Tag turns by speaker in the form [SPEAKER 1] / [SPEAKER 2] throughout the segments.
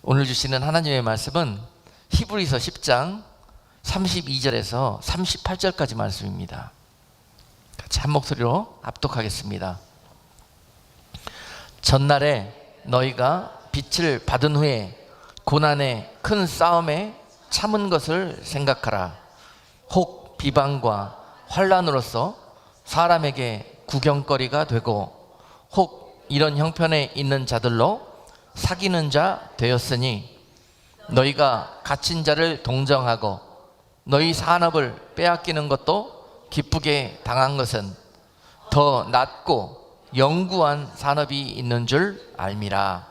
[SPEAKER 1] 오늘 주시는 하나님의 말씀은 히브리서 10장 32절에서 38절까지 말씀입니다. 같이 한 목소리로 합독하겠습니다. 전날에 너희가 빛을 받은 후에 고난의 큰 싸움에 참은 것을 생각하라. 혹 비방과 환난으로서 사람에게 구경거리가 되고 혹 이런 형편에 있는 자들로 사귀는 자 되었으니 너희가 갇힌 자를 동정하고 너희 산업을 빼앗기는 것도 기쁘게 당한 것은 더 낫고 영구한 산업이 있는 줄 알미라.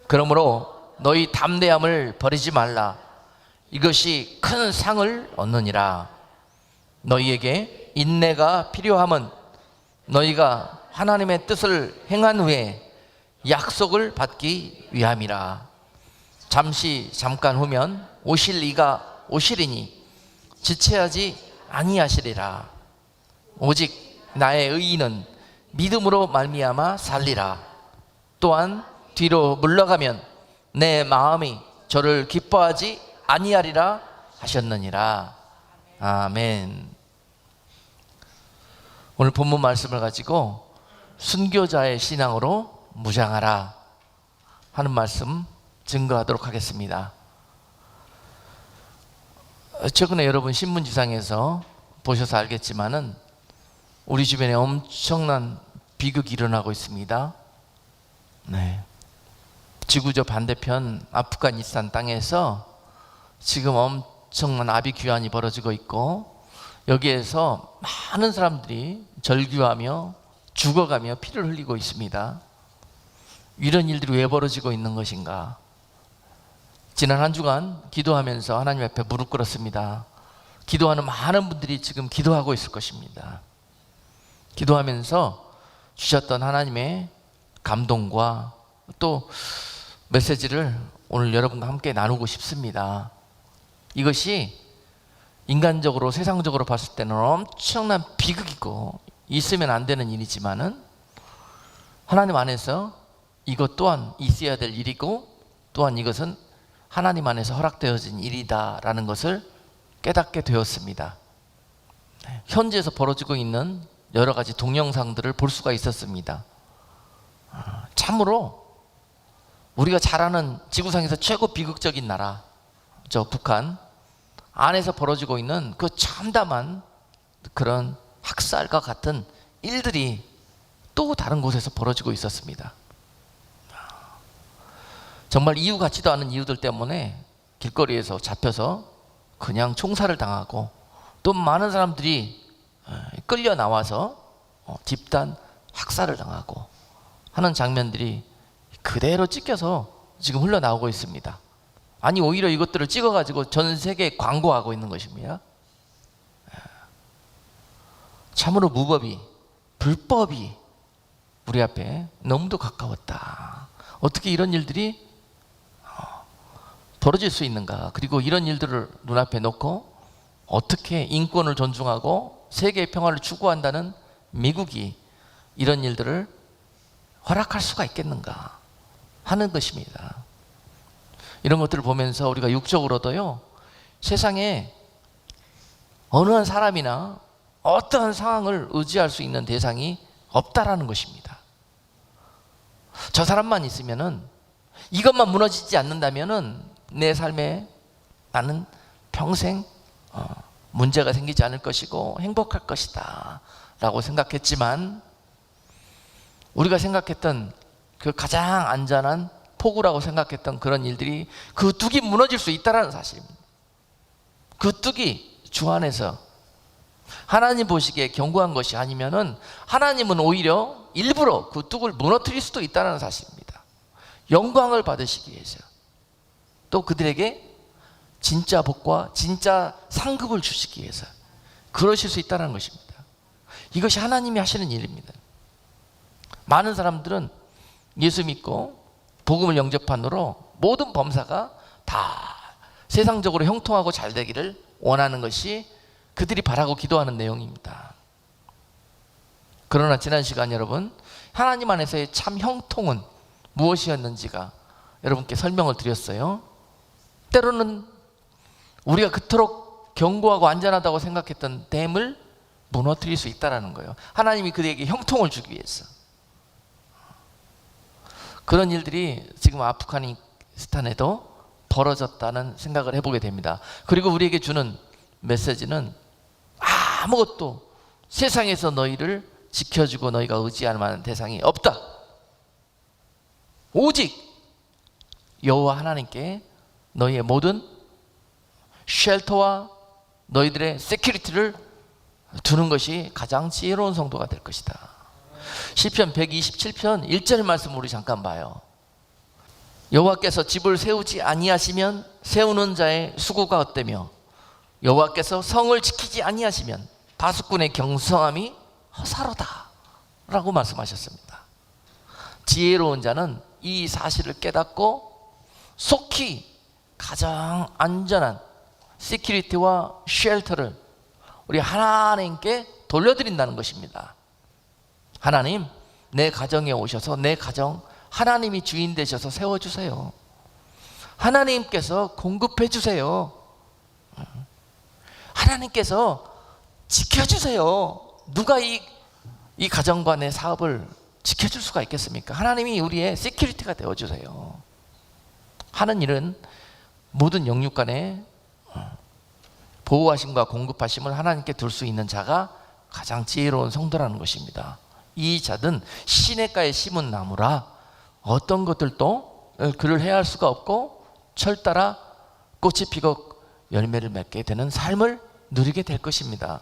[SPEAKER 1] 그러므로 너희 담대함을 버리지 말라. 이것이 큰 상을 얻느니라. 너희에게 인내가 필요함은 너희가 하나님의 뜻을 행한 후에 약속을 받기 위함이라. 잠깐 후면 오실 이가 오시리니 지체하지 아니하시리라. 오직 나의 의인은 믿음으로 말미암아 살리라. 또한 뒤로 물러가면 내 마음이 저를 기뻐하지 아니하리라 하셨느니라. 아멘. 오늘 본문 말씀을 가지고 순교자의 신앙으로 무장하라 하는 말씀 증거하도록 하겠습니다. 최근에 여러분 신문지상에서 보셔서 알겠지만은 우리 주변에 엄청난 비극이 일어나고 있습니다. 네. 지구저 반대편 아프가니스탄 땅에서 지금 엄청난 아비규환이 벌어지고 있고 여기에서 많은 사람들이 절규하며 죽어가며 피를 흘리고 있습니다. 이런 일들이 왜 벌어지고 있는 것인가? 지난 한 주간 기도하면서 하나님 앞에 무릎 꿇었습니다. 기도하는 많은 분들이 지금 기도하고 있을 것입니다. 기도하면서 주셨던 하나님의 감동과 또 메시지를 오늘 여러분과 함께 나누고 싶습니다. 이것이 인간적으로 세상적으로 봤을 때는 엄청난 비극이고 있으면 안 되는 일이지만은 하나님 안에서 이것 또한 있어야 될 일이고 또한 이것은 하나님 안에서 허락되어진 일이다라는 것을 깨닫게 되었습니다. 현지에서 벌어지고 있는 여러 가지 동영상들을 볼 수가 있었습니다. 참으로 우리가 잘 아는 지구상에서 최고 비극적인 나라, 저 북한 안에서 벌어지고 있는 그 참담한 그런 학살과 같은 일들이 또 다른 곳에서 벌어지고 있었습니다. 정말 이유 같지도 않은 이유들 때문에 길거리에서 잡혀서 그냥 총살을 당하고 또 많은 사람들이 끌려 나와서 집단 학살을 당하고 하는 장면들이 그대로 찍혀서 지금 흘러나오고 있습니다. 아니 오히려 이것들을 찍어가지고 전 세계에 광고하고 있는 것입니다. 참으로 무법이 불법이 우리 앞에 너무도 가까웠다. 어떻게 이런 일들이 벌어질 수 있는가? 그리고 이런 일들을 눈앞에 놓고 어떻게 인권을 존중하고 세계의 평화를 추구한다는 미국이 이런 일들을 허락할 수가 있겠는가 하는 것입니다. 이런 것들을 보면서 우리가 육적으로도요, 세상에 어느 한 사람이나 어떠한 상황을 의지할 수 있는 대상이 없다라는 것입니다. 저 사람만 있으면은, 이것만 무너지지 않는다면은 내 삶에 나는 평생 문제가 생기지 않을 것이고 행복할 것이다 라고 생각했지만, 우리가 생각했던 그 가장 안전한 포구라고 생각했던 그런 일들이 그 뚝이 무너질 수 있다는 사실입니다. 그 뚝이 주 안에서 하나님 보시기에 견고한 것이 아니면은 하나님은 오히려 일부러 그 뚝을 무너뜨릴 수도 있다는 사실입니다. 영광을 받으시기 위해서, 또 그들에게 진짜 복과 진짜 상급을 주시기 위해서 그러실 수 있다는 것입니다. 이것이 하나님이 하시는 일입니다. 많은 사람들은 예수 믿고 복음을 영접한으로 모든 범사가 다 세상적으로 형통하고 잘 되기를 원하는 것이 그들이 바라고 기도하는 내용입니다. 그러나 지난 시간 여러분, 하나님 안에서의 참 형통은 무엇이었는지가 여러분께 설명을 드렸어요. 때로는 우리가 그토록 견고하고 안전하다고 생각했던 댐을 무너뜨릴 수 있다는 거예요. 하나님이 그들에게 형통을 주기 위해서. 그런 일들이 지금 아프가니스탄에도 벌어졌다는 생각을 해보게 됩니다. 그리고 우리에게 주는 메시지는 아무것도 세상에서 너희를 지켜주고 너희가 의지할 만한 대상이 없다. 오직 여호와 하나님께 너희의 모든 쉘터와 너희들의 세큐리티를 두는 것이 가장 지혜로운 성도가 될 것이다. 시편 127편 1절 말씀 우리 잠깐 봐요. 여호와께서 집을 세우지 아니하시면 세우는 자의 수고가 헛되며 여호와께서 성을 지키지 아니하시면 파수꾼의 경성함이 허사로다 라고 말씀하셨습니다. 지혜로운 자는 이 사실을 깨닫고 속히 가장 안전한 시큐리티와 쉘터를 우리 하나님께 돌려드린다는 것입니다. 하나님, 내 가정에 오셔서 내 가정 하나님이 주인 되셔서 세워주세요. 하나님께서 공급해 주세요. 하나님께서 지켜주세요. 누가 이 가정과 내 사업을 지켜줄 수가 있겠습니까? 하나님이 우리의 시큐리티가 되어주세요 하는 일은 모든 영육 간의 보호하심과 공급하심을 하나님께 둘 수 있는 자가 가장 지혜로운 성도라는 것입니다. 이 자는 시냇가에 심은 나무라 어떤 것들도 그를 해할 수가 없고 철따라 꽃이 피고 열매를 맺게 되는 삶을 누리게 될 것입니다.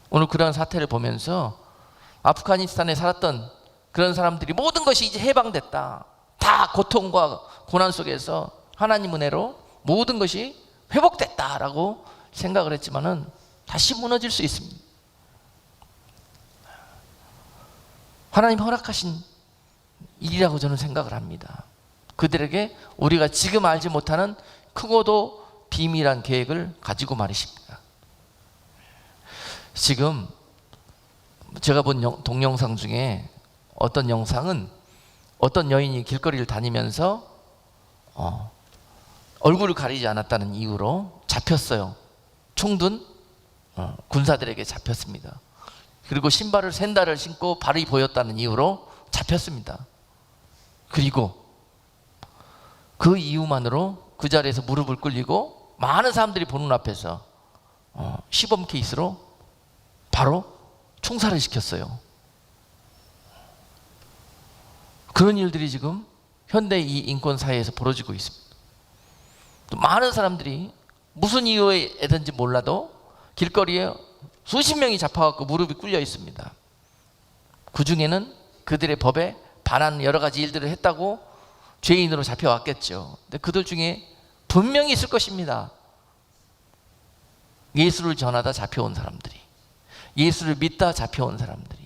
[SPEAKER 1] 오늘 그런 사태를 보면서 아프가니스탄에 살았던 그런 사람들이 모든 것이 이제 해방됐다, 다 고통과 고난 속에서 하나님 은혜로 모든 것이 회복됐다라고 생각을 했지만은 다시 무너질 수 있습니다. 하나님 허락하신 일이라고 저는 생각을 합니다. 그들에게 우리가 지금 알지 못하는 크고도 비밀한 계획을 가지고 말이십니다. 지금 제가 본 동영상 중에 어떤 영상은 어떤 여인이 길거리를 다니면서 얼굴을 가리지 않았다는 이유로 잡혔어요. 총든 군사들에게 잡혔습니다. 그리고 신발을 샌달을 신고 발이 보였다는 이유로 잡혔습니다. 그리고 그 이유만으로 그 자리에서 무릎을 꿇리고 많은 사람들이 보는 앞에서 시범 케이스로 바로 총살을 시켰어요. 그런 일들이 지금 현대 이 인권 사회에서 벌어지고 있습니다. 또 많은 사람들이 무슨 이유에든지 몰라도 길거리에 수십 명이 잡혀갖고 무릎이 꿇려 있습니다. 그 중에는 그들의 법에 반하는 여러 가지 일들을 했다고 죄인으로 잡혀왔겠죠. 근데 그들 중에 분명히 있을 것입니다. 예수를 전하다 잡혀온 사람들이, 예수를 믿다 잡혀온 사람들이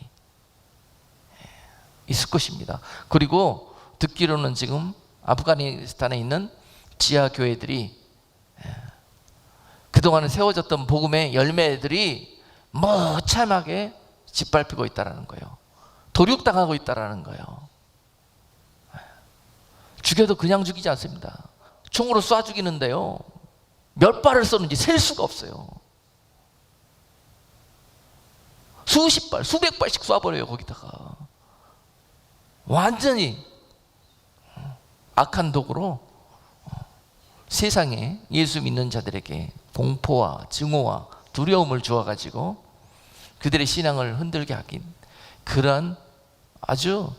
[SPEAKER 1] 있을 것입니다. 그리고 듣기로는 지금 아프가니스탄에 있는 지하 교회들이 그동안에 세워졌던 복음의 열매들이 무참하게 짓밟히고 있다는 거예요. 도륙당하고 있다는 거예요. 죽여도 그냥 죽이지 않습니다. 총으로 쏴 죽이는데요, 몇 발을 쏘는지 셀 수가 없어요. 수십 발, 수백 발씩 쏴버려요. 거기다가 완전히 악한 독으로 세상에 예수 믿는 자들에게 공포와 증오와 두려움을 주어가지고 그들의 신앙을 흔들게 하긴, 그런 아주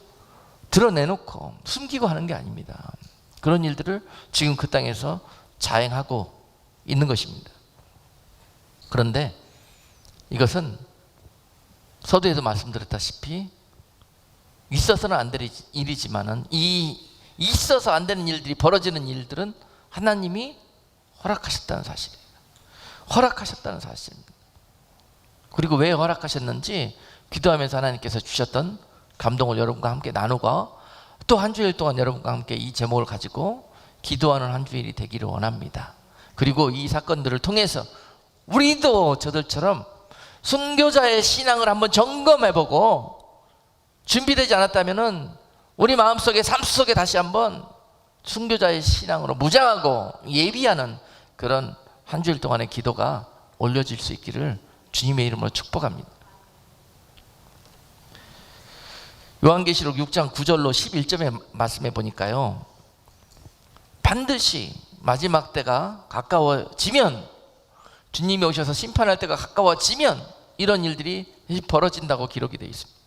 [SPEAKER 1] 드러내놓고 숨기고 하는 게 아닙니다. 그런 일들을 지금 그 땅에서 자행하고 있는 것입니다. 그런데 이것은 서두에도 말씀드렸다시피 있어서는 안 될 일이지만은 이 있어서 안 되는 일들이 벌어지는 일들은 하나님이 허락하셨다는 사실이에요. 허락하셨다는 사실입니다. 그리고 왜 허락하셨는지 기도하면서 하나님께서 주셨던 감동을 여러분과 함께 나누고, 또 한 주일 동안 여러분과 함께 이 제목을 가지고 기도하는 한 주일이 되기를 원합니다. 그리고 이 사건들을 통해서 우리도 저들처럼 순교자의 신앙을 한번 점검해보고 준비되지 않았다면은 우리 마음속에 삶 속에 다시 한번 순교자의 신앙으로 무장하고 예비하는 그런 한 주일 동안의 기도가 올려질 수 있기를 주님의 이름으로 축복합니다. 요한계시록 6장 9절로 11절의 말씀에 보니까요, 반드시 마지막 때가 가까워지면, 주님이 오셔서 심판할 때가 가까워지면 이런 일들이 벌어진다고 기록이 되어 있습니다.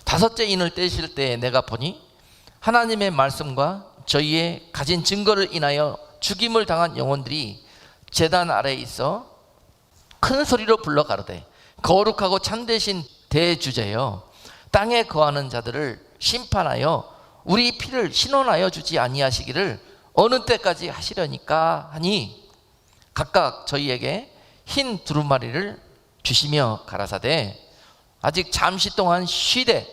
[SPEAKER 1] 다섯째 인을 떼실 때에 내가 보니 하나님의 말씀과 저희의 가진 증거를 인하여 죽임을 당한 영혼들이 제단 아래에 있어 큰 소리로 불러 가로되, 거룩하고 참되신 대주제여, 땅에 거하는 자들을 심판하여 우리 피를 신원하여 주지 아니하시기를 어느 때까지 하시려니까 하니, 각각 저희에게 흰 두루마리를 주시며 가라사대, 아직 잠시 동안 쉬되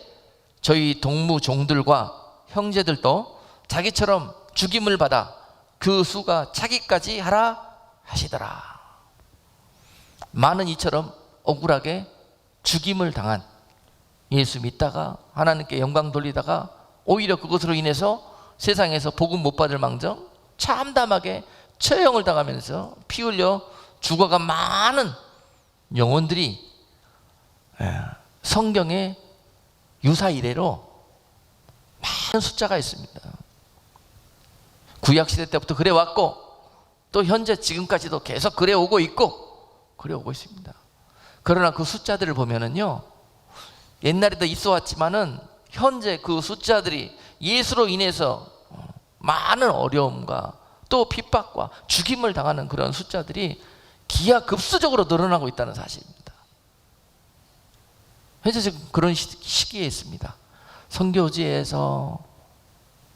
[SPEAKER 1] 저희 동무 종들과 형제들도 자기처럼 죽임을 받아 그 수가 차기까지 하라 하시더라. 많은 이처럼 억울하게 죽임을 당한, 예수 믿다가 하나님께 영광 돌리다가 오히려 그것으로 인해서 세상에서 복음 못 받을 망정 참담하게 처형을 당하면서 피 흘려 죽어간 많은 영혼들이 성경에 유사 이래로 많은 숫자가 있습니다. 구약시대 때부터 그래 왔고 또 현재 지금까지도 계속 그래 오고 있고 그래 오고 있습니다. 그러나 그 숫자들을 보면은요, 옛날에도 있어 왔지만은 현재 그 숫자들이 예수로 인해서 많은 어려움과 또 핍박과 죽임을 당하는 그런 숫자들이 기하급수적으로 늘어나고 있다는 사실입니다. 현재 지금 그런 시기에 있습니다. 선교지에서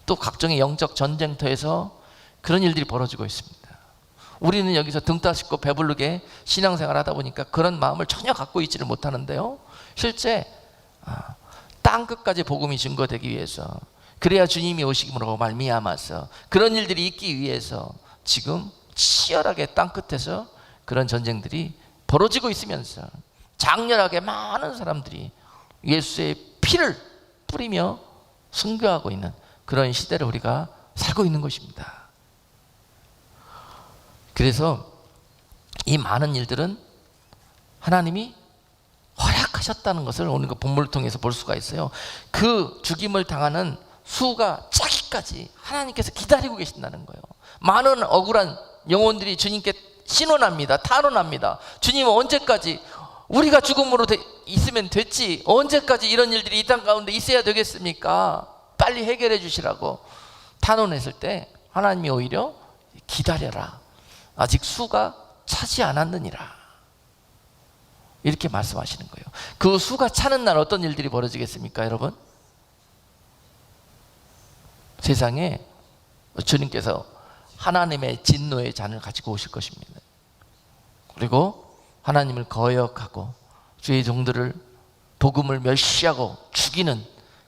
[SPEAKER 1] 또 각종의 영적 전쟁터에서 그런 일들이 벌어지고 있습니다. 우리는 여기서 등 따시고 배부르게 신앙생활 하다 보니까 그런 마음을 전혀 갖고 있지를 못하는데요, 실제 땅끝까지 복음이 증거되기 위해서, 그래야 주님이 오시므로 말미암아서 그런 일들이 있기 위해서 지금 치열하게 땅끝에서 그런 전쟁들이 벌어지고 있으면서 장렬하게 많은 사람들이 예수의 피를 뿌리며 순교하고 있는 그런 시대를 우리가 살고 있는 것입니다. 그래서 이 많은 일들은 하나님이 허락하셨다는 것을 오늘 그 본문을 통해서 볼 수가 있어요. 그 죽임을 당하는 수가 차기까지 하나님께서 기다리고 계신다는 거예요. 많은 억울한 영혼들이 주님께 신원합니다. 탄원합니다. 주님은 언제까지 우리가 죽음으로 있으면 됐지, 언제까지 이런 일들이 이 땅 가운데 있어야 되겠습니까? 빨리 해결해 주시라고 탄원했을 때 하나님이 오히려 기다려라, 아직 수가 차지 않았느니라, 이렇게 말씀하시는 거예요. 그 수가 차는 날 어떤 일들이 벌어지겠습니까, 여러분? 세상에 주님께서 하나님의 진노의 잔을 가지고 오실 것입니다. 그리고 하나님을 거역하고 주의 종들을 복음을 멸시하고 죽이는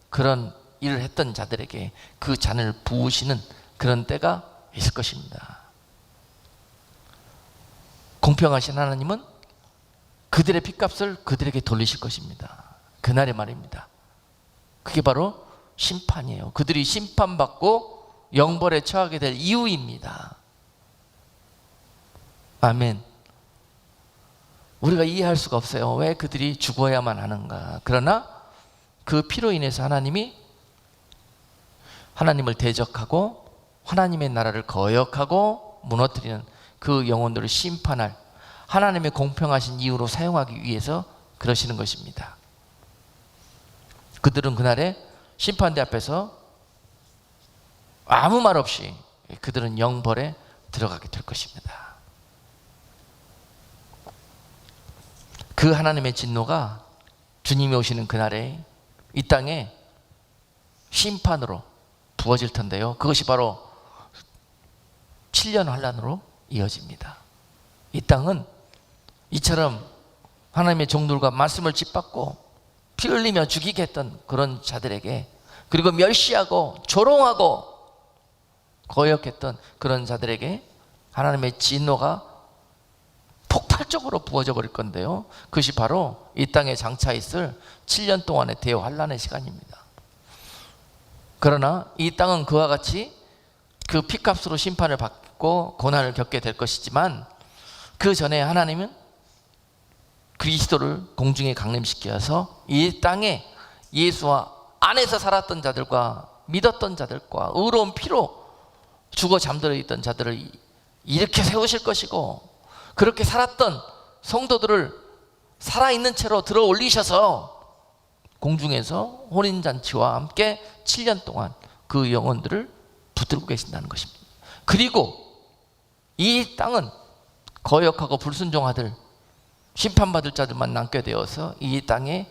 [SPEAKER 1] 그런 일을 했던 자들에게 그 잔을 부으시는 그런 때가 있을 것입니다. 공평하신 하나님은 그들의 핏값을 그들에게 돌리실 것입니다. 그날의 말입니다. 그게 바로 심판이에요. 그들이 심판받고 영벌에 처하게 될 이유입니다. 아멘. 우리가 이해할 수가 없어요. 왜 그들이 죽어야만 하는가. 그러나 그 피로 인해서 하나님이 하나님을 대적하고 하나님의 나라를 거역하고 무너뜨리는 그 영혼들을 심판할 하나님의 공평하신 이유로 사용하기 위해서 그러시는 것입니다. 그들은 그날에 심판대 앞에서 아무 말 없이 그들은 영벌에 들어가게 될 것입니다. 그 하나님의 진노가 주님이 오시는 그날에 이 땅에 심판으로 부어질 텐데요, 그것이 바로 7년 환란으로 이어집니다. 이 땅은 이처럼 하나님의 종들과 말씀을 짓밟고 피 흘리며 죽이게 했던 그런 자들에게, 그리고 멸시하고 조롱하고 거역했던 그런 자들에게 하나님의 진노가 폭발적으로 부어져 버릴 건데요, 그것이 바로 이 땅에 장차 있을 7년 동안의 대환란의 시간입니다. 그러나 이 땅은 그와 같이 그 피값으로 심판을 받고 고난을 겪게 될 것이지만, 그 전에 하나님은 그리스도를 공중에 강림시켜서 이 땅에 예수와 안에서 살았던 자들과 믿었던 자들과 의로운 피로 죽어 잠들어 있던 자들을 이렇게 세우실 것이고, 그렇게 살았던 성도들을 살아있는 채로 들어 올리셔서 공중에서 혼인잔치와 함께 7년 동안 그 영혼들을 붙들고 계신다는 것입니다. 그리고 이 땅은 거역하고 불순종하들, 심판받을 자들만 남게 되어서 이 땅에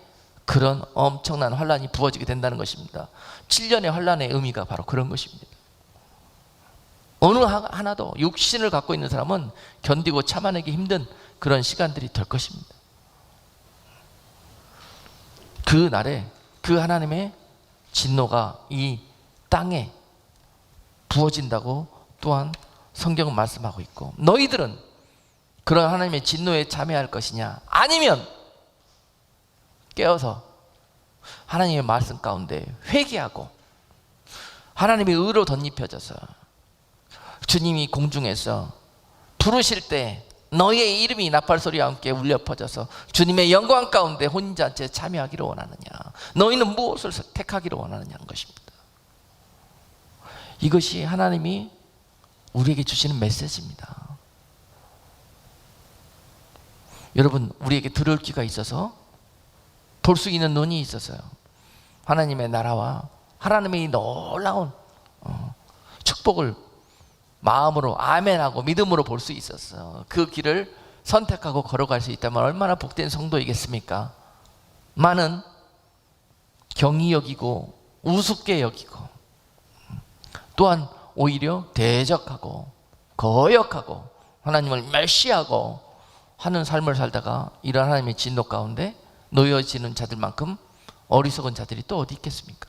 [SPEAKER 1] 그런 엄청난 환란이 부어지게 된다는 것입니다. 7년의 환란의 의미가 바로 그런 것입니다. 어느 하나도 육신을 갖고 있는 사람은 견디고 참아내기 힘든 그런 시간들이 될 것입니다. 그 날에 그 하나님의 진노가 이 땅에 부어진다고 또한 성경은 말씀하고 있고, 너희들은 그런 하나님의 진노에 참여할 것이냐, 아니면 깨어서 하나님의 말씀 가운데 회개하고 하나님의 의로 덧입혀져서 주님이 공중에서 부르실 때 너희의 이름이 나팔소리와 함께 울려 퍼져서 주님의 영광 가운데 혼인잔치에 참여하기를 원하느냐, 너희는 무엇을 택하기를 원하느냐 하는 것입니다. 이것이 하나님이 우리에게 주시는 메시지입니다. 여러분, 우리에게 들을 귀가 있어서, 볼 수 있는 눈이 있어서요, 하나님의 나라와 하나님의 놀라운 축복을 마음으로 아멘하고 믿음으로 볼 수 있었어요. 그 길을 선택하고 걸어갈 수 있다면 얼마나 복된 성도이겠습니까? 많은 경히 여기고 우습게 여기고 또한 오히려 대적하고 거역하고 하나님을 멸시하고 하는 삶을 살다가 이런 하나님의 진노 가운데 놓여지는 자들만큼 어리석은 자들이 또 어디 있겠습니까?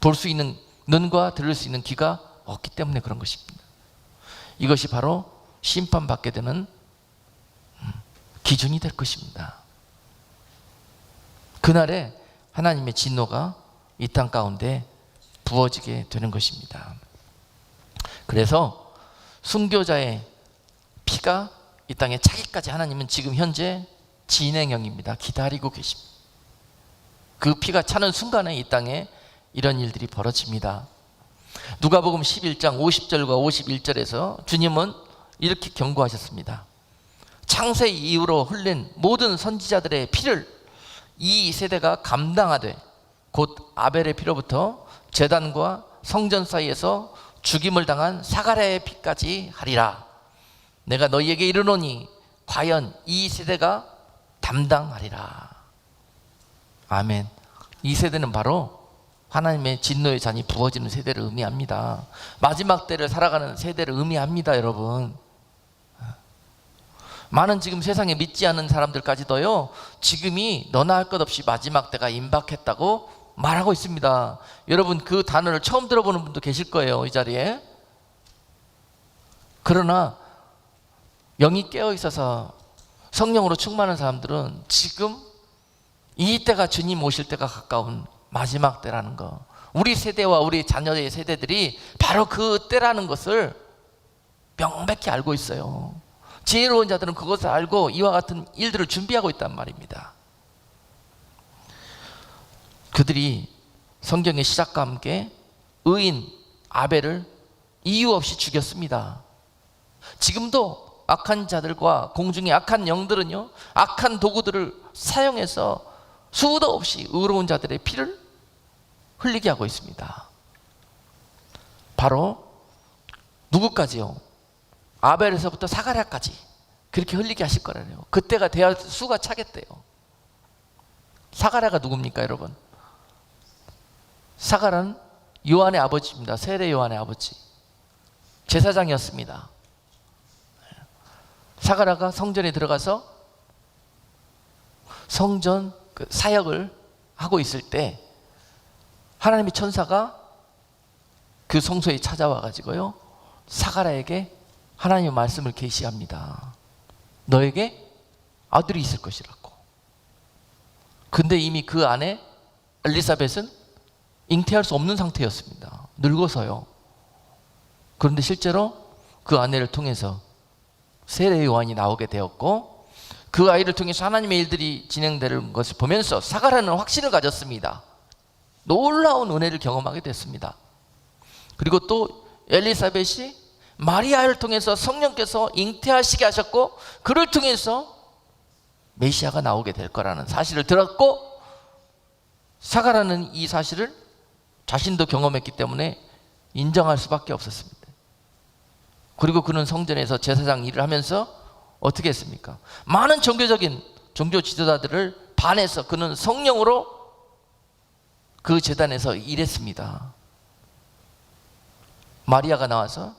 [SPEAKER 1] 볼 수 있는 눈과 들을 수 있는 귀가 없기 때문에 그런 것입니다. 이것이 바로 심판받게 되는 기준이 될 것입니다. 그날에 하나님의 진노가 이 땅 가운데 부어지게 되는 것입니다. 그래서 순교자의 피가 이 땅에 차기까지 하나님은 지금 현재 진행형입니다. 기다리고 계십니다. 그 피가 차는 순간에 이 땅에 이런 일들이 벌어집니다. 누가복음 11장 50절과 51절에서 주님은 이렇게 경고하셨습니다. 창세 이후로 흘린 모든 선지자들의 피를 이 세대가 감당하되 곧 아벨의 피로부터 제단과 성전 사이에서 죽임을 당한 사가랴의 피까지 하리라. 내가 너희에게 이르노니 과연 이 세대가 담당하리라. 아멘. 이 세대는 바로 하나님의 진노의 잔이 부어지는 세대를 의미합니다. 마지막 때를 살아가는 세대를 의미합니다. 여러분, 많은 지금 세상에 믿지 않는 사람들까지도요, 지금이 너나 할 것 없이 마지막 때가 임박했다고 말하고 있습니다. 여러분, 그 단어를 처음 들어보는 분도 계실 거예요, 이 자리에. 그러나 영이 깨어 있어서 성령으로 충만한 사람들은 지금 이 때가 주님 오실 때가 가까운 마지막 때라는 거, 우리 세대와 우리 자녀의 세대들이 바로 그 때라는 것을 명백히 알고 있어요. 지혜로운 자들은 그것을 알고 이와 같은 일들을 준비하고 있단 말입니다. 그들이 성경의 시작과 함께 의인 아벨을 이유 없이 죽였습니다. 지금도 악한 자들과 공중의 악한 영들은요, 악한 도구들을 사용해서 수도 없이 의로운 자들의 피를 흘리게 하고 있습니다. 바로 누구까지요? 아벨에서부터 사가랴까지 그렇게 흘리게 하실 거라네요. 그때가 돼야 수가 차겠대요. 사가랴가 누굽니까, 여러분? 사가랴는 요한의 아버지입니다. 세례 요한의 아버지, 제사장이었습니다. 사가랴가 성전에 들어가서 성전 사역을 하고 있을 때 하나님의 천사가 그 성소에 찾아와 가지고요, 사가랴에게 하나님의 말씀을 계시합니다. 너에게 아들이 있을 것이라고. 근데 이미 그 안에 엘리사벳은 잉태할 수 없는 상태였습니다. 늙어서요. 그런데 실제로 그 아내를 통해서 세례 요한이 나오게 되었고, 그 아이를 통해서 하나님의 일들이 진행되는 것을 보면서 사가랴는 확신을 가졌습니다. 놀라운 은혜를 경험하게 됐습니다. 그리고 또 엘리사벳이 마리아를 통해서 성령께서 잉태하시게 하셨고, 그를 통해서 메시아가 나오게 될 거라는 사실을 들었고, 사가랴는 이 사실을 자신도 경험했기 때문에 인정할 수밖에 없었습니다. 그리고 그는 성전에서 제사장 일을 하면서 어떻게 했습니까? 많은 종교 지도자들을 반해서 그는 성령으로 그 제단에서 일했습니다. 마리아가 나와서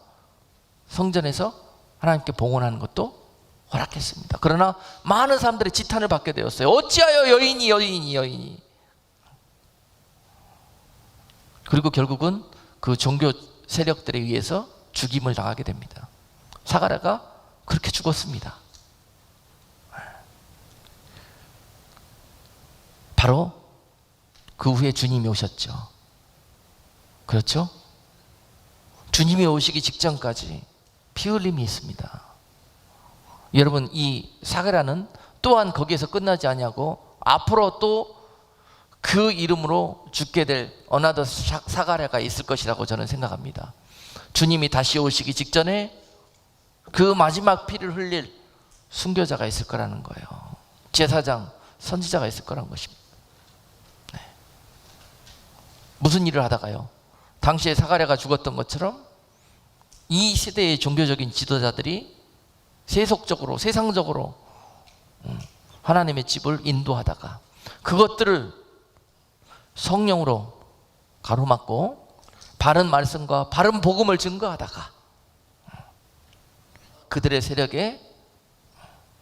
[SPEAKER 1] 성전에서 하나님께 봉헌하는 것도 허락했습니다. 그러나 많은 사람들의 지탄을 받게 되었어요. 어찌하여 여인이. 그리고 결국은 그 종교 세력들에 의해서 죽임을 당하게 됩니다. 사가랴가 그렇게 죽었습니다. 바로 그 후에 주님이 오셨죠. 그렇죠? 주님이 오시기 직전까지 피 흘림이 있습니다. 여러분, 이 사가랴는 또한 거기에서 끝나지 아니하고 앞으로 또 그 이름으로 죽게 될 어나더 사가랴가 있을 것이라고 저는 생각합니다. 주님이 다시 오시기 직전에 그 마지막 피를 흘릴 순교자가 있을 거라는 거예요. 제사장, 선지자가 있을 거라는 것입니다. 네. 무슨 일을 하다가요? 당시에 사가랴가 죽었던 것처럼 이 시대의 종교적인 지도자들이 세상적으로 하나님의 집을 인도하다가 그것들을 성령으로 가로막고 바른 말씀과 바른 복음을 증거하다가 그들의 세력에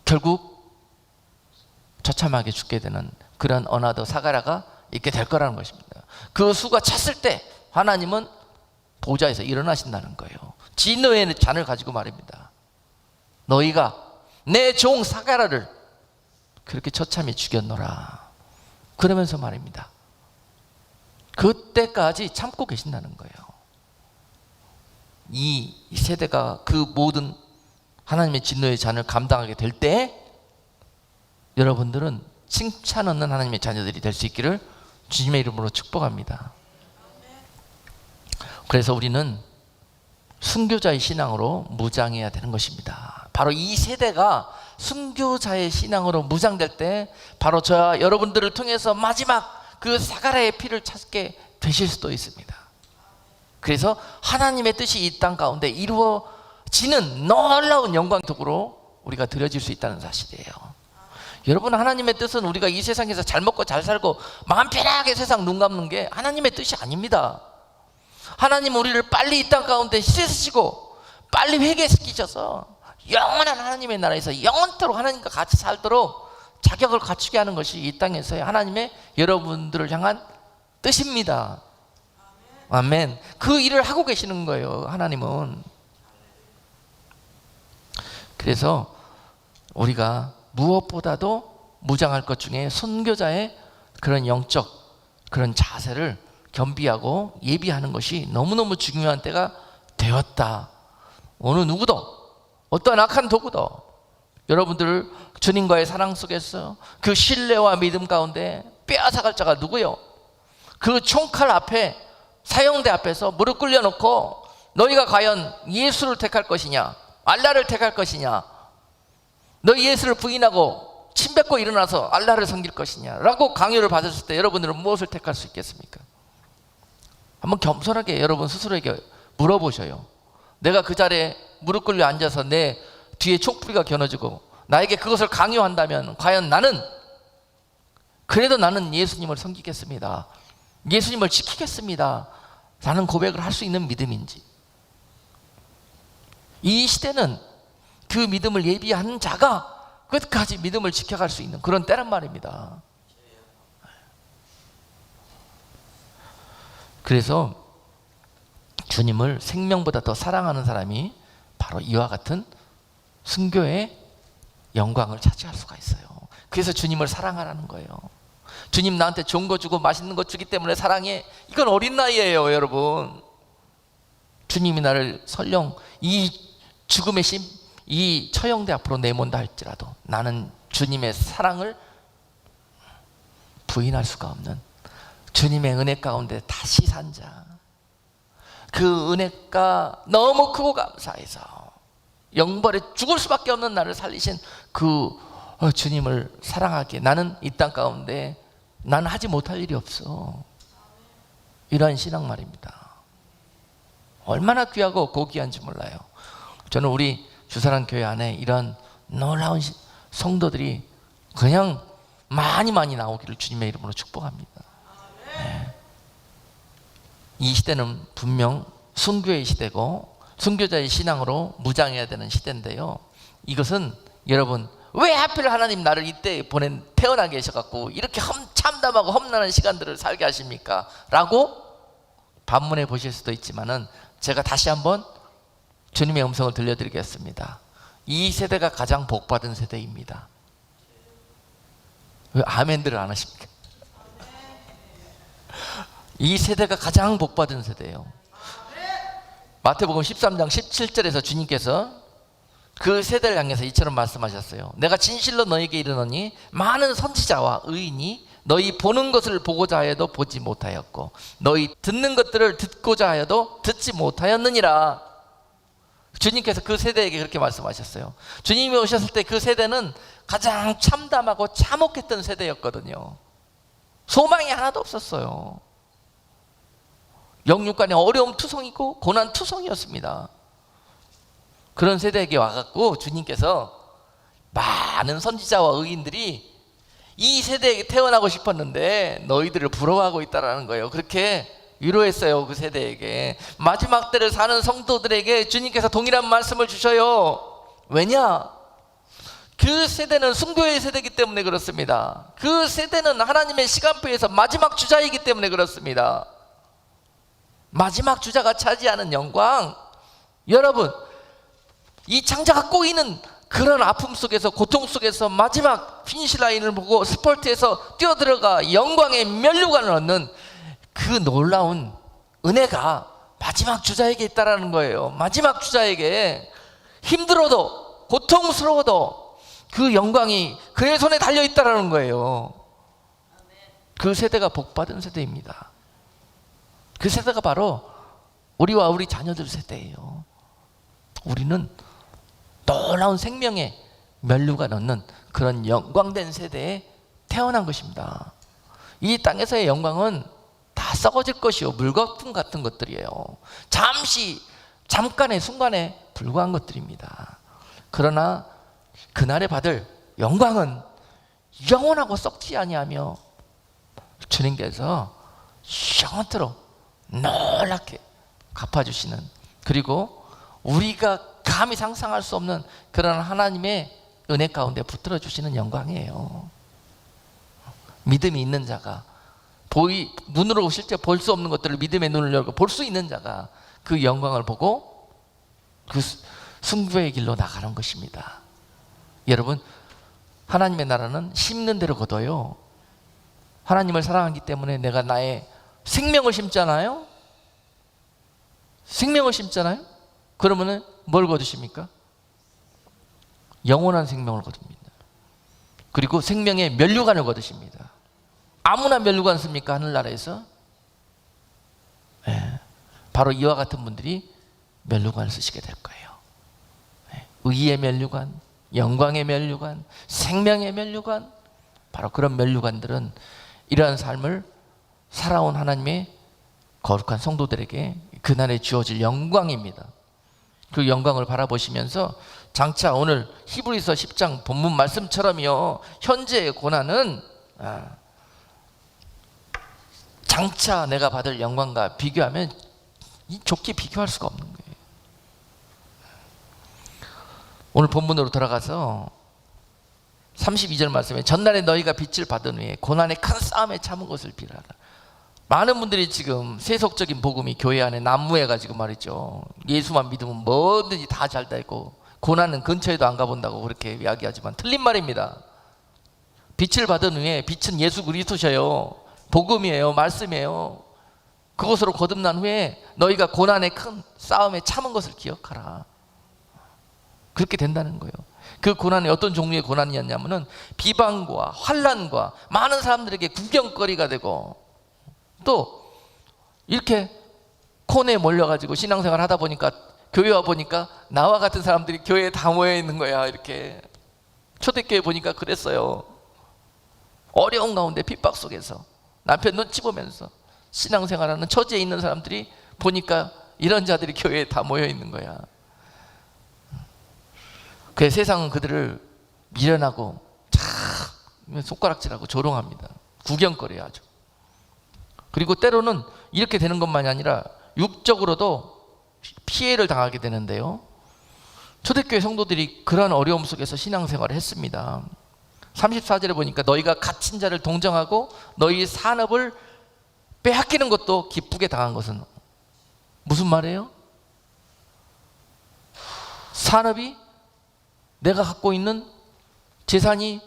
[SPEAKER 1] 결국 처참하게 죽게 되는 그런 어나더 사가랴가 있게 될 거라는 것입니다. 그 수가 찼을 때 하나님은 보좌에서 일어나신다는 거예요. 진노의 잔을 가지고 말입니다. 너희가 내 종 사가랴를 그렇게 처참히 죽였노라. 그러면서 말입니다. 그때까지 참고 계신다는 거예요. 이 세대가 그 모든 하나님의 진노의 잔을 감당하게 될 때 여러분들은 칭찬 얻는 하나님의 자녀들이 될 수 있기를 주님의 이름으로 축복합니다. 그래서 우리는 순교자의 신앙으로 무장해야 되는 것입니다. 바로 이 세대가 순교자의 신앙으로 무장될 때 바로 저와 여러분들을 통해서 마지막 그 사가랴의 피를 찾게 되실 수도 있습니다. 그래서 하나님의 뜻이 이 땅 가운데 이루어지는 놀라운 영광 덕으로 우리가 드려질 수 있다는 사실이에요. 여러분, 하나님의 뜻은 우리가 이 세상에서 잘 먹고 잘 살고 마음 편하게 세상 눈 감는 게 하나님의 뜻이 아닙니다. 하나님은 우리를 빨리 이 땅 가운데 씻으시고 빨리 회개시키셔서 영원한 하나님의 나라에서 영원토록 하나님과 같이 살도록 자격을 갖추게 하는 것이 이 땅에서의 하나님의 여러분들을 향한 뜻입니다. 아멘. 그 일을 하고 계시는 거예요, 하나님은. 그래서 우리가 무엇보다도 무장할 것 중에 순교자의 그런 영적 그런 자세를 겸비하고 예비하는 것이 너무너무 중요한 때가 되었다. 어느 누구도, 어떠한 악한 도구도 여러분들 주님과의 사랑 속에서 그 신뢰와 믿음 가운데 빼앗아갈 자가 누구요? 그 총칼 앞에, 사형대 앞에서 무릎 꿇려놓고 너희가 과연 예수를 택할 것이냐, 알라를 택할 것이냐, 너희 예수를 부인하고 침 뱉고 일어나서 알라를 섬길 것이냐 라고 강요를 받았을 때 여러분들은 무엇을 택할 수 있겠습니까? 한번 겸손하게 여러분 스스로에게 물어보셔요. 내가 그 자리에 무릎 꿇려 앉아서 내 뒤에 촛불이가 겨눠지고 나에게 그것을 강요한다면 과연 나는 예수님을 섬기겠습니다, 예수님을 지키겠습니다 라는 고백을 할 수 있는 믿음인지. 이 시대는 그 믿음을 예비한 자가 끝까지 믿음을 지켜갈 수 있는 그런 때란 말입니다. 그래서 주님을 생명보다 더 사랑하는 사람이 바로 이와 같은 순교의 영광을 차지할 수가 있어요. 그래서 주님을 사랑하라는 거예요. 주님 나한테 좋은 거 주고 맛있는 거 주기 때문에 사랑해. 이건 어린 나이예요, 여러분. 주님이 나를 설령 이 죽음의 이 처형대 앞으로 내몬다 할지라도 나는 주님의 사랑을 부인할 수가 없는 주님의 은혜 가운데 다시 산 자. 그 은혜가 너무 크고 감사해서 영벌에 죽을 수밖에 없는 나를 살리신 그 주님을 사랑하기에 나는 이 땅 가운데 나는 하지 못할 일이 없어. 이러한 신앙 말입니다. 얼마나 귀하고 고귀한지 몰라요. 저는 우리 주사랑 교회 안에 이런 놀라운 성도들이 그냥 많이 나오기를 주님의 이름으로 축복합니다. 네. 이 시대는 분명 순교의 시대고 순교자의 신앙으로 무장해야 되는 시대인데요, 이것은 여러분 왜 하필 하나님 나를 이때 태어나게 하셔갖고 이렇게 참담하고 험난한 시간들을 살게 하십니까? 라고 반문해 보실 수도 있지만은 제가 다시 한번 주님의 음성을 들려드리겠습니다. 이 세대가 가장 복받은 세대입니다. 왜 아멘들을 안 하십니까? 이 세대가 가장 복받은 세대예요. 마태복음 13장 17절에서 주님께서 그 세대를 향해서 이처럼 말씀하셨어요. 내가 진실로 너희에게 이르노니 많은 선지자와 의인이 너희 보는 것을 보고자 하여도 보지 못하였고 너희 듣는 것들을 듣고자 하여도 듣지 못하였느니라. 주님께서 그 세대에게 그렇게 말씀하셨어요. 주님이 오셨을 때 그 세대는 가장 참담하고 참혹했던 세대였거든요. 소망이 하나도 없었어요. 영육간의 어려움 투성이고 고난 투성이었습니다. 그런 세대에게 와갖고 주님께서 많은 선지자와 의인들이 이 세대에게 태어나고 싶었는데 너희들을 부러워하고 있다는 거예요. 그렇게 위로했어요. 그 세대에게. 마지막 때를 사는 성도들에게 주님께서 동일한 말씀을 주셔요. 왜냐? 그 세대는 순교의 세대이기 때문에 그렇습니다. 그 세대는 하나님의 시간표에서 마지막 주자이기 때문에 그렇습니다. 마지막 주자가 차지하는 영광, 여러분 이 장자가 꼬이는 그런 아픔 속에서 고통 속에서 마지막 피니시 라인을 보고 스펄트에서 뛰어들어가 영광의 면류관을 얻는 그 놀라운 은혜가 마지막 주자에게 있다라는 거예요. 마지막 주자에게 힘들어도 고통스러워도 그 영광이 그의 손에 달려있다라는 거예요. 그 세대가 복받은 세대입니다. 그 세대가 바로 우리와 우리 자녀들 세대예요. 우리는 놀라운 생명의 면류관 얻는 그런 영광된 세대에 태어난 것입니다. 이 땅에서의 영광은 다 썩어질 것이요 물거품 같은 것들이에요. 잠깐의 순간에 불과한 것들입니다. 그러나 그날에 받을 영광은 영원하고 썩지 아니하며 주님께서 영원토록 놀랍게 갚아주시는, 그리고 우리가 감히 상상할 수 없는 그런 하나님의 은혜 가운데 붙들어 주시는 영광이에요. 믿음이 있는 자가 눈으로 실제 볼 수 없는 것들을 믿음의 눈을 열고 볼 수 있는 자가 그 영광을 보고 그 승부의 길로 나가는 것입니다. 여러분, 하나님의 나라는 심는 대로 거둬요. 하나님을 사랑하기 때문에 내가 나의 생명을 심잖아요. 생명을 심잖아요. 그러면은 뭘 거두십니까? 영원한 생명을 거둡니다. 그리고 생명의 면류관을 거두십니다. 아무나 면류관 씁니까? 하늘나라에서? 네. 바로 이와 같은 분들이 면류관을 쓰시게 될 거예요. 네. 의의 면류관, 영광의 면류관, 생명의 면류관, 바로 그런 면류관들은 이러한 삶을 살아온 하나님의 거룩한 성도들에게 그날에 주어질 영광입니다. 그 영광을 바라보시면서 장차 오늘 히브리서 10장 본문 말씀처럼요, 현재의 고난은 장차 내가 받을 영광과 비교하면 좋게 비교할 수가 없는 거예요. 오늘 본문으로 돌아가서 32절 말씀에 전날에 너희가 빛을 받은 후에 고난의 큰 싸움에 참은 것을 비라라. 많은 분들이 지금 세속적인 복음이 교회 안에 난무해가지고 말이죠, 예수만 믿으면 뭐든지 다 잘 되고 고난은 근처에도 안 가본다고 그렇게 이야기하지만 틀린 말입니다. 빛을 받은 후에, 빛은 예수 그리스도셔요. 복음이에요. 말씀이에요. 그것으로 거듭난 후에 너희가 고난의 큰 싸움에 참은 것을 기억하라. 그렇게 된다는 거예요. 그 고난이 어떤 종류의 고난이었냐면은 비방과 환난과 많은 사람들에게 구경거리가 되고, 또 이렇게 코너에 몰려가지고 신앙생활 하다 보니까 교회 와 보니까 나와 같은 사람들이 교회에 다 모여 있는 거야. 이렇게 초대교회 보니까 그랬어요. 어려운 가운데 핍박 속에서 남편 눈치 보면서 신앙생활하는 처지에 있는 사람들이 보니까 이런 자들이 교회에 다 모여 있는 거야. 그 세상은 그들을 미련하고 참 손가락질하고 조롱합니다. 구경거려요, 아주. 그리고 때로는 이렇게 되는 것만이 아니라 육적으로도 피해를 당하게 되는데요. 초대교회 성도들이 그러한 어려움 속에서 신앙생활을 했습니다. 34절에 보니까 너희가 갇힌 자를 동정하고 너희 산업을 빼앗기는 것도 기쁘게 당한 것은 무슨 말이에요? 산업이 내가 갖고 있는 재산이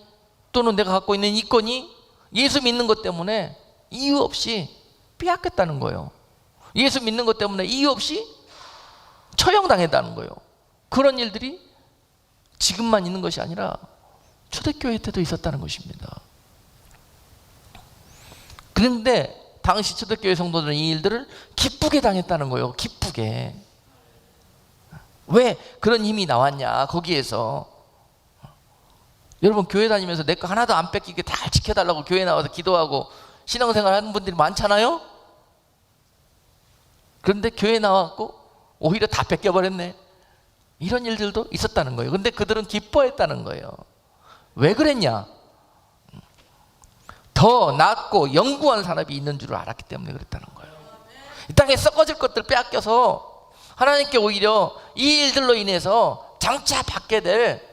[SPEAKER 1] 또는 내가 갖고 있는 이권이 예수 믿는 것 때문에 이유 없이 빼앗겼다는 거예요. 예수 믿는 것 때문에 이유 없이 처형당했다는 거예요. 그런 일들이 지금만 있는 것이 아니라 초대교회 때도 있었다는 것입니다. 그런데 당시 초대교회 성도들은 이 일들을 기쁘게 당했다는 거예요. 기쁘게. 왜 그런 힘이 나왔냐, 거기에서. 여러분, 교회 다니면서 내 거 하나도 안 뺏기게 다 지켜달라고 교회 나와서 기도하고 신앙생활 하는 분들이 많잖아요. 그런데 교회 나왔고 오히려 다 뺏겨버렸네. 이런 일들도 있었다는 거예요. 근데 그들은 기뻐했다는 거예요. 왜 그랬냐? 더 낫고 영구한 산업이 있는 줄을 알았기 때문에 그랬다는 거예요. 이 땅에 썩어질 것들 빼앗겨서 하나님께 오히려 이 일들로 인해서 장차 받게 될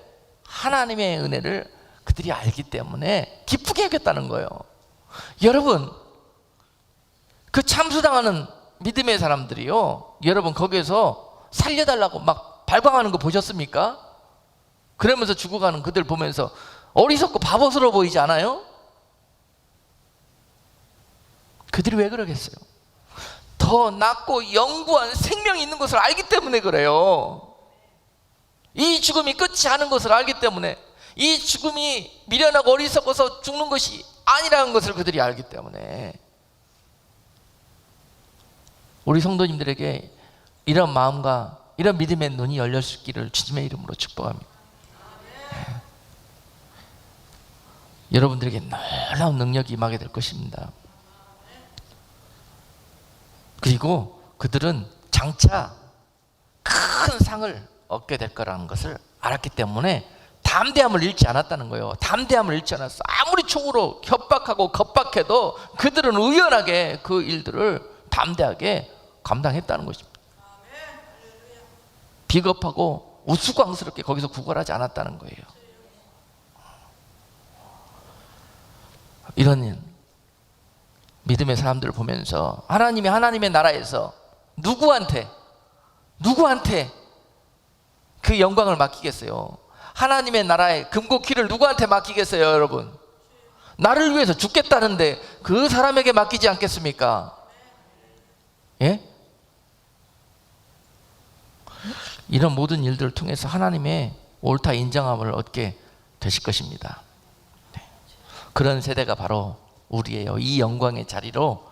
[SPEAKER 1] 하나님의 은혜를 그들이 알기 때문에 기쁘게 여겼다는 거예요. 여러분, 그 참수당하는 믿음의 사람들이요, 여러분 거기에서 살려달라고 막 발광하는 거 보셨습니까? 그러면서 죽어가는 그들 보면서 어리석고 바보스러워 보이지 않아요? 그들이 왜 그러겠어요? 더 낫고 영구한 생명이 있는 것을 알기 때문에 그래요. 이 죽음이 끝이 아닌 것을 알기 때문에, 이 죽음이 미련하고 어리석어서 죽는 것이 아니라는 것을 그들이 알기 때문에, 우리 성도님들에게 이런 마음과 이런 믿음의 눈이 열릴 수 있기를 주님의 이름으로 축복합니다. 네. 여러분들에게 놀라운 능력이 임하게 될 것입니다. 그리고 그들은 장차 큰 상을 얻게 될 거라는 것을 알았기 때문에 담대함을 잃지 않았다는 거예요. 담대함을 잃지 않았어. 아무리 총으로 협박하고 겁박해도 그들은 의연하게 그 일들을 담대하게 감당했다는 것입니다. 비겁하고 우스꽝스럽게 거기서 구걸하지 않았다는 거예요. 이런 믿음의 사람들을 보면서 하나님의 나라에서 누구한테 그 영광을 맡기겠어요? 하나님의 나라의 금고 키를 누구한테 맡기겠어요, 여러분? 나를 위해서 죽겠다는데 그 사람에게 맡기지 않겠습니까? 예? 이런 모든 일들을 통해서 하나님의 옳다 인정함을 얻게 되실 것입니다. 그런 세대가 바로 우리예요. 이 영광의 자리로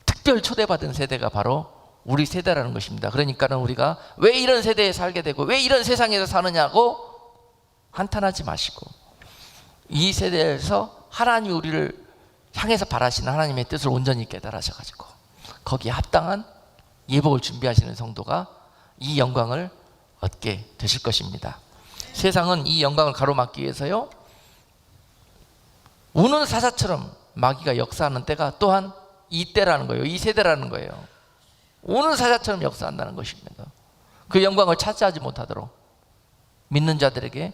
[SPEAKER 1] 특별 초대받은 세대가 바로 우리 세대라는 것입니다. 그러니까는 우리가 왜 이런 세대에 살게 되고 왜 이런 세상에서 사느냐고 한탄하지 마시고, 이 세대에서 하나님이 우리를 향해서 바라시는 하나님의 뜻을 온전히 깨달으셔가지고 거기에 합당한 예복을 준비하시는 성도가 이 영광을 얻게 되실 것입니다. 세상은 이 영광을 가로막기 위해서요, 우는 사자처럼 마귀가 역사하는 때가 또한 이 때라는 거예요. 이 세대라는 거예요. 우는 사자처럼 역사한다는 것입니다. 그 영광을 차지하지 못하도록 믿는 자들에게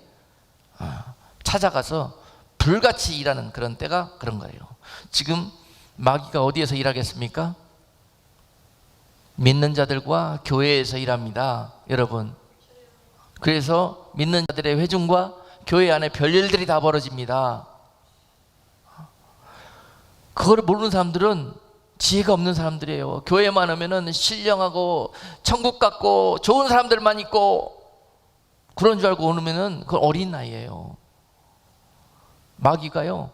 [SPEAKER 1] 찾아가서 불같이 일하는 그런 때가 그런 거예요. 지금 마귀가 어디에서 일하겠습니까? 믿는 자들과 교회에서 일합니다, 여러분. 그래서 믿는 자들의 회중과 교회 안에 별일들이 다 벌어집니다. 그거를 모르는 사람들은 지혜가 없는 사람들이에요. 교회만 오면은 신령하고 천국 같고 좋은 사람들만 있고 그런 줄 알고 오면은 그건 어린 나이예요. 마귀가요,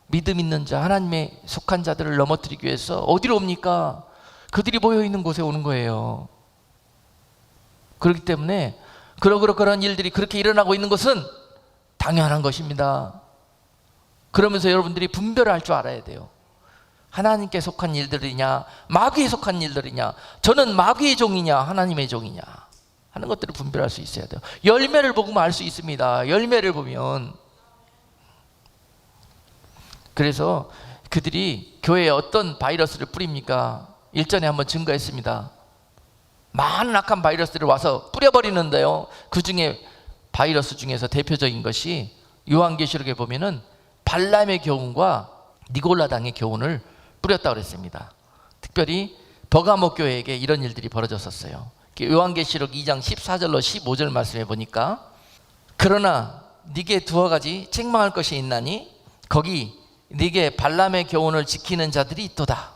[SPEAKER 1] 믿음 있는 자, 하나님의 속한 자들을 넘어뜨리기 위해서 어디로 옵니까? 그들이 모여있는 곳에 오는 거예요. 그렇기 때문에 그런 일들이 그렇게 일어나고 있는 것은 당연한 것입니다. 그러면서 여러분들이 분별을 할 줄 알아야 돼요. 하나님께 속한 일들이냐, 마귀에 속한 일들이냐, 저는 마귀의 종이냐, 하나님의 종이냐 하는 것들을 분별할 수 있어야 돼요. 열매를 보면 알 수 있습니다. 열매를 보면. 그래서 그들이 교회에 어떤 바이러스를 뿌립니까? 일전에 한번 증거했습니다. 많은 악한 바이러스들을 와서 뿌려버리는데요, 그 중에 바이러스 중에서 대표적인 것이 요한계시록에 보면은 발람의 교훈과 니골라당의 교훈을 뿌렸다고 그랬습니다. 특별히 버가모 교회에게 이런 일들이 벌어졌었어요. 요한계시록 2장 14절로 15절 말씀해 보니까, 그러나 네게 두어 가지 책망할 것이 있나니 거기 네게 발람의 교훈을 지키는 자들이 있도다.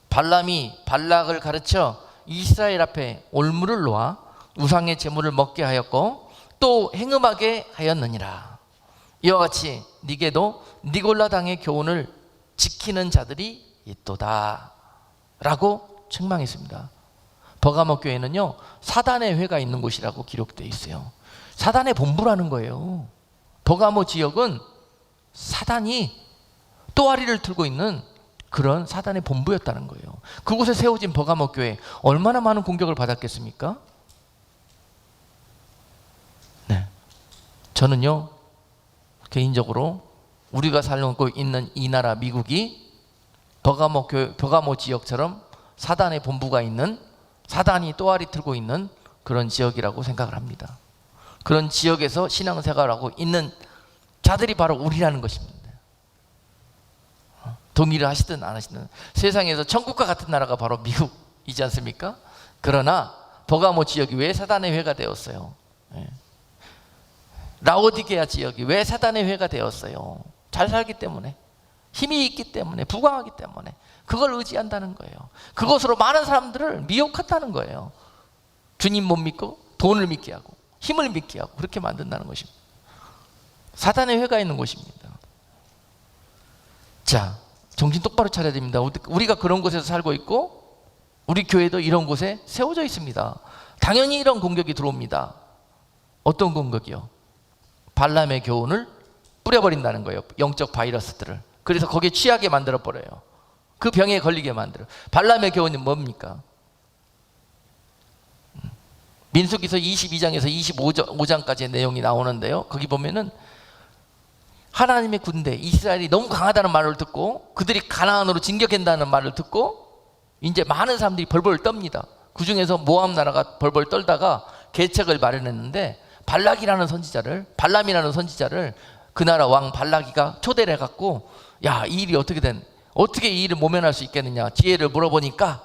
[SPEAKER 1] 발람이 발락을 가르쳐 이스라엘 앞에 올무를 놓아 우상의 제물을 먹게 하였고 또 행음하게 하였느니라. 이와 같이 네게도 니골라당의 교훈을 지키는 자들이 있도다 라고 책망했습니다. 버가모 교회는요, 사단의 회가 있는 곳이라고 기록되어 있어요. 사단의 본부라는 거예요. 버가모 지역은 사단이 또아리를 틀고 있는 그런 사단의 본부였다는 거예요. 그곳에 세워진 버가모 교회, 얼마나 많은 공격을 받았겠습니까? 네, 저는요 개인적으로 우리가 살고 있는 이 나라 미국이 버가모 지역처럼 사단의 본부가 있는, 사단이 또아리 틀고 있는 그런 지역이라고 생각을 합니다. 그런 지역에서 신앙생활하고 있는 자들이 바로 우리라는 것입니다. 동의를 하시든 안 하시든 세상에서 천국과 같은 나라가 바로 미국이지 않습니까? 그러나 버가모 지역이 왜 사단의 회가 되었어요? 라오디게아 지역이 왜 사단의 회가 되었어요? 잘 살기 때문에, 힘이 있기 때문에, 부강하기 때문에 그걸 의지한다는 거예요. 그것으로 많은 사람들을 미혹한다는 거예요. 주님 못 믿고 돈을 믿게 하고 힘을 믿게 하고 그렇게 만든다는 것입니다. 사단의 회가 있는 곳입니다. 자, 정신 똑바로 차려야 됩니다. 우리가 그런 곳에서 살고 있고 우리 교회도 이런 곳에 세워져 있습니다. 당연히 이런 공격이 들어옵니다. 어떤 공격이요? 발람의 교훈을 뿌려버린다는 거예요. 영적 바이러스들을. 그래서 거기에 취하게 만들어버려요. 그 병에 걸리게 만들어요. 발람의 교훈이 뭡니까? 민수기서 22장에서 25장까지의 내용이 나오는데요, 거기 보면은 하나님의 군대 이스라엘이 너무 강하다는 말을 듣고 그들이 가나안으로 진격한다는 말을 듣고 이제 많은 사람들이 벌벌 떱니다. 그 중에서 모압 나라가 벌벌 떨다가 계책을 마련했는데 발람이라는 선지자를 그 나라 왕 발락이가 초대를 해갖고, 야, 이 일이 어떻게 이 일을 모면할 수 있겠느냐 지혜를 물어보니까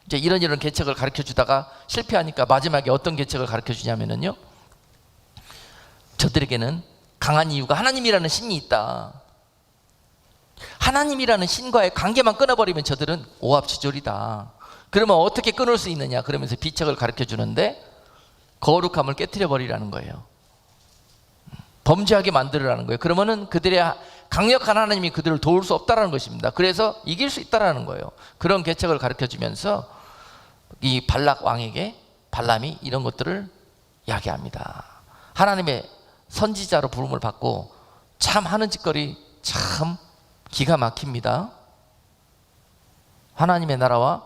[SPEAKER 1] 이제 이런 계책을 가르쳐 주다가 실패하니까 마지막에 어떤 계책을 가르쳐 주냐면요, 저들에게는 강한 이유가 하나님이라는 신이 있다. 하나님이라는 신과의 관계만 끊어버리면 저들은 오합지졸이다. 그러면 어떻게 끊을 수 있느냐 그러면서 비책을 가르쳐 주는데 거룩함을 깨트려 버리라는 거예요. 범죄하게 만들으라는 거예요. 그러면은 그들의 강력한 하나님이 그들을 도울 수 없다라는 것입니다. 그래서 이길 수 있다라는 거예요. 그런 계책을 가르쳐 주면서 이 발락 왕에게 발람이 이런 것들을 이야기합니다. 하나님의 선지자로 부름을 받고 참 하는 짓거리 참 기가 막힙니다. 하나님의 나라와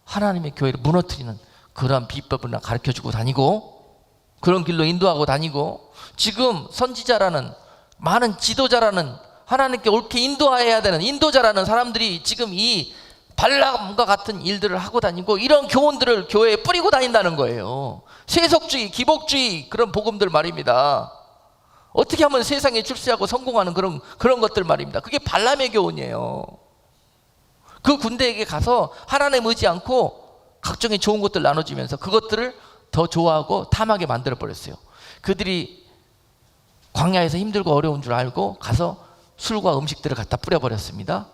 [SPEAKER 1] 하나님의 교회를 무너뜨리는 그러한 비법을 가르쳐주고 다니고 그런 길로 인도하고 다니고, 지금 선지자라는, 많은 지도자라는, 하나님께 옳게 인도해야 되는 인도자라는 사람들이 지금 이 발람과 같은 일들을 하고 다니고 이런 교훈들을 교회에 뿌리고 다닌다는 거예요. 세속주의, 기복주의 그런 복음들 말입니다. 어떻게 하면 세상에 출세하고 성공하는 그런 것들 말입니다. 그게 발람의 교훈이에요. 그 군대에게 가서 하나님 의지 않고 각종의 좋은 것들 나눠주면서 그것들을 더 좋아하고 탐하게 만들어 버렸어요. 그들이 광야에서 힘들고 어려운 줄 알고 가서 술과 음식들을 갖다 뿌려버렸습니다.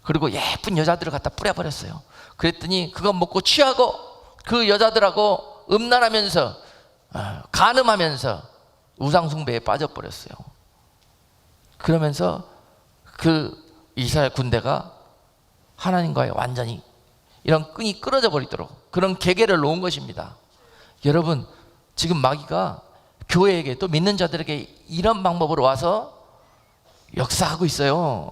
[SPEAKER 1] 그리고 예쁜 여자들을 갖다 뿌려버렸어요. 그랬더니 그거 먹고 취하고 그 여자들하고 음란하면서 간음하면서 우상숭배에 빠져버렸어요. 그러면서 그 이스라엘 군대가 하나님과의 완전히 이런 끈이 끊어져 버리도록 그런 계계를 놓은 것입니다. 여러분, 지금 마귀가 교회에게 또 믿는 자들에게 이런 방법으로 와서 역사하고 있어요.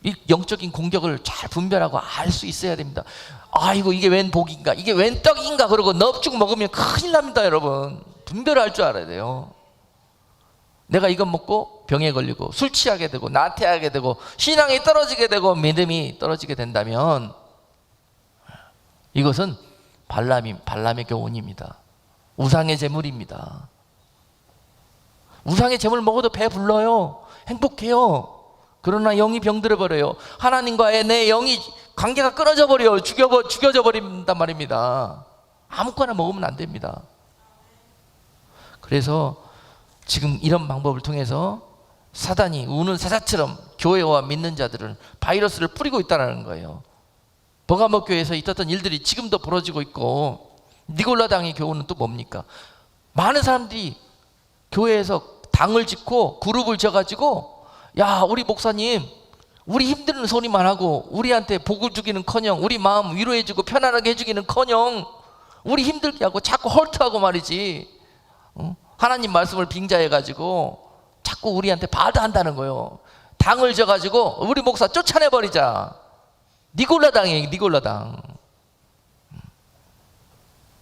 [SPEAKER 1] 이 영적인 공격을 잘 분별하고 알 수 있어야 됩니다. 아이고, 이게 웬 복인가, 이게 웬 떡인가, 그러고 넙죽 먹으면 큰일 납니다. 여러분, 분별을 할 줄 알아야 돼요. 내가 이것 먹고 병에 걸리고 술 취하게 되고 나태하게 되고 신앙이 떨어지게 되고 믿음이 떨어지게 된다면 이것은 발람의 교훈입니다. 우상의 제물입니다. 우상의 제물 먹어도 배 불러요. 행복해요. 그러나 영이 병들어 버려요. 하나님과의 내 영이 관계가 끊어져 버려요. 죽여져 버린단 말입니다. 아무거나 먹으면 안 됩니다. 그래서 지금 이런 방법을 통해서 사단이 우는 사자처럼 교회와 믿는 자들을 바이러스를 뿌리고 있다는 거예요. 버가모 교회에서 있었던 일들이 지금도 벌어지고 있고, 니골라 당의 교훈은 또 뭡니까? 많은 사람들이 교회에서 당을 짓고 그룹을 져가지고, 야, 우리 목사님, 우리 힘드는 소리만 하고 우리한테 복을 주기는커녕, 우리 마음 위로해주고 편안하게 해주기는커녕 우리 힘들게 하고 자꾸 헐트하고 말이지, 하나님 말씀을 빙자해가지고 자꾸 우리한테 바다한다는 거예요. 당을 져가지고 우리 목사 쫓아내버리자. 니골라 당이에요. 니골라 당.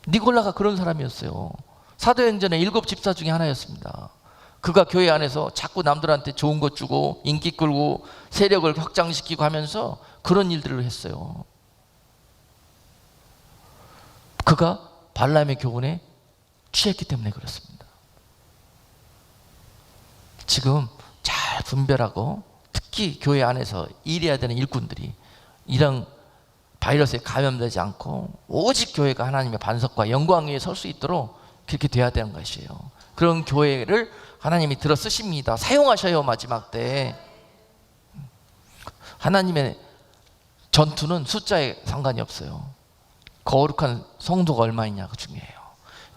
[SPEAKER 1] 니골라가 그런 사람이었어요. 사도행전의 7 집사 중에 하나였습니다. 그가 교회 안에서 자꾸 남들한테 좋은 것 주고 인기 끌고 세력을 확장시키고 하면서 그런 일들을 했어요. 그가 발람의 교훈에 취했기 때문에 그렇습니다. 지금 잘 분별하고, 특히 교회 안에서 일해야 되는 일꾼들이 이런 바이러스에 감염되지 않고 오직 교회가 하나님의 반석과 영광 위에 설 수 있도록 그렇게 돼야 되는 것이에요. 그런 교회를 하나님이 들어 쓰십니다. 사용하셔요. 마지막 때 하나님의 전투는 숫자에 상관이 없어요. 거룩한 성도가 얼마 있냐가 중요해요.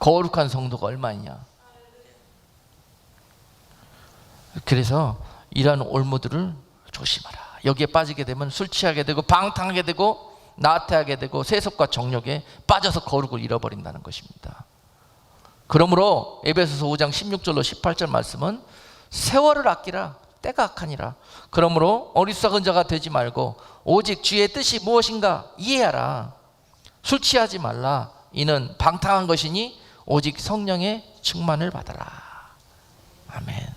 [SPEAKER 1] 거룩한 성도가 얼마 있냐. 그래서 이러한 올무들을 조심하라. 여기에 빠지게 되면 술 취하게 되고 방탕하게 되고 나태하게 되고 세속과 정욕에 빠져서 거룩을 잃어버린다는 것입니다. 그러므로 에베소서 5장 16절로 18절 말씀은 세월을 아끼라, 때가 악하니라. 그러므로 어리석은 자가 되지 말고 오직 주의 뜻이 무엇인가 이해하라. 술 취하지 말라. 이는 방탕한 것이니 오직 성령의 충만을 받아라. 아멘.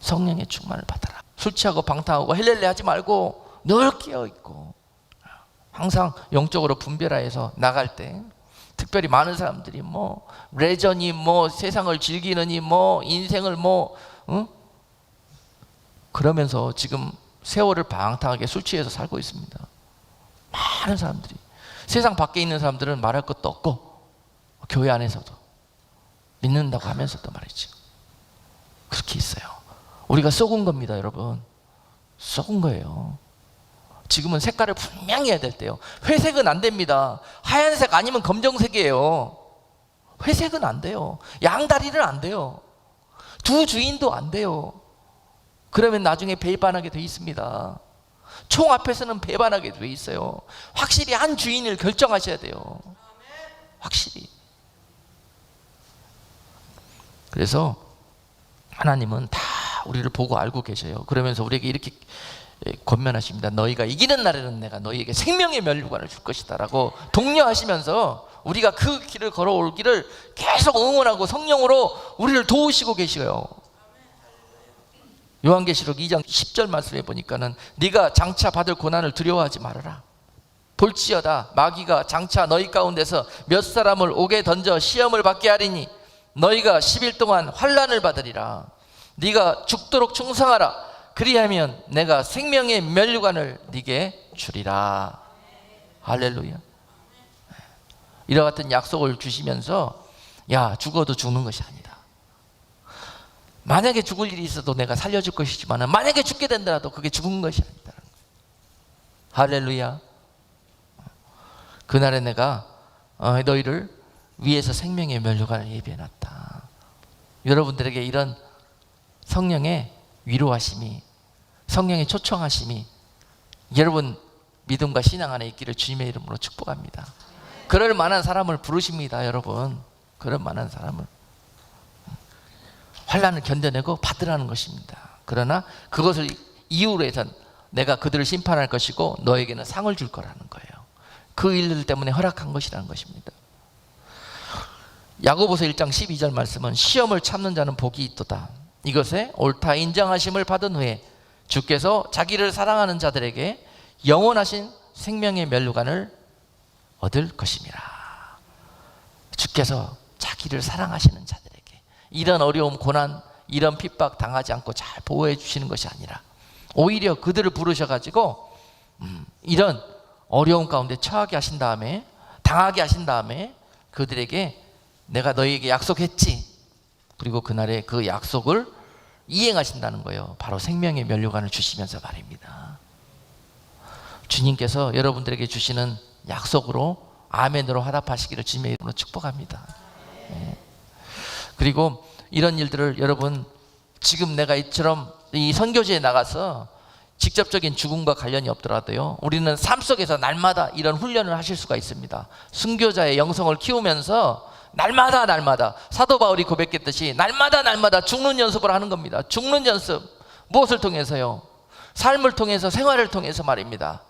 [SPEAKER 1] 성령의 충만을 받아라. 술 취하고 방탕하고 헬렐레 하지 말고 늘 깨어있고 항상 영적으로 분별하여서 나갈 때, 특별히 많은 사람들이 뭐 레저니 뭐 세상을 즐기느니 뭐 인생을 뭐 그러면서 지금 세월을 방탕하게 술 취해서 살고 있습니다. 많은 사람들이. 세상 밖에 있는 사람들은 말할 것도 없고 교회 안에서도 믿는다고 하면서도 말이죠. 그렇게 있어요. 우리가 썩은 겁니다, 여러분. 썩은 거예요. 지금은 색깔을 분명히 해야 될 때요. 회색은 안 됩니다. 하얀색 아니면 검정색이에요. 회색은 안 돼요. 양다리는 안 돼요. 두 주인도 안 돼요. 그러면 나중에 배반하게 돼 있습니다. 총 앞에서는 배반하게 돼 있어요. 확실히 한 주인을 결정하셔야 돼요. 확실히. 그래서 하나님은 다 우리를 보고 알고 계셔요. 그러면서 우리에게 이렇게 권면하십니다. 너희가 이기는 날에는 내가 너희에게 생명의 면류관을 줄 것이다 라고 독려하시면서 우리가 그 길을 걸어올 길을 계속 응원하고 성령으로 우리를 도우시고 계셔요. 요한계시록 2장 10절 말씀에 보니까는 네가 장차 받을 고난을 두려워하지 말아라. 볼지어다 마귀가 장차 너희 가운데서 몇 사람을 옥에 던져 시험을 받게 하리니 너희가 10일 동안 환난을 받으리라. 네가 죽도록 충성하라. 그리하면 내가 생명의 면류관을 네게 주리라. 할렐루야. 이와 같은 약속을 주시면서 야, 죽어도 죽는 것이 아니다. 만약에 죽을 일이 있어도 내가 살려줄 것이지만 만약에 죽게 된다라도 그게 죽은 것이 아니다. 할렐루야. 그날에 내가 너희를 위에서 생명의 면류관을 예비해놨다. 여러분들에게 이런 성령의 위로하심이, 성령의 초청하심이 여러분 믿음과 신앙 안에 있기를 주님의 이름으로 축복합니다. 그럴 만한 사람을 부르십니다. 여러분, 그럴 만한 사람을. 환난을 견뎌내고 받으라는 것입니다. 그러나 그것을 이유로 해서 내가 그들을 심판할 것이고 너에게는 상을 줄 거라는 거예요. 그 일들 때문에 허락한 것이라는 것입니다. 야고보서 1장 12절 말씀은 시험을 참는 자는 복이 있도다. 이것에 옳다 인정하심을 받은 후에 주께서 자기를 사랑하는 자들에게 영원하신 생명의 면류관을 얻을 것임이라. 주께서 자기를 사랑하시는 자들에게 이런 어려움, 고난, 이런 핍박 당하지 않고 잘 보호해 주시는 것이 아니라 오히려 그들을 부르셔가지고 이런 어려움 가운데 처하게 하신 다음에, 당하게 하신 다음에 그들에게 내가 너희에게 약속했지, 그리고 그날에 그 약속을 이행하신다는 거예요. 바로 생명의 면류관을 주시면서 말입니다. 주님께서 여러분들에게 주시는 약속으로 아멘으로 화답하시기를 주님의 이름으로 축복합니다. 그리고 이런 일들을 여러분, 지금 내가 이처럼 이 선교지에 나가서 직접적인 죽음과 관련이 없더라도요, 우리는 삶 속에서 날마다 이런 훈련을 하실 수가 있습니다. 순교자의 영성을 키우면서 날마다 사도 바울이 고백했듯이 날마다 죽는 연습을 하는 겁니다. 죽는 연습. 무엇을 통해서요? 삶을 통해서, 생활을 통해서 말입니다.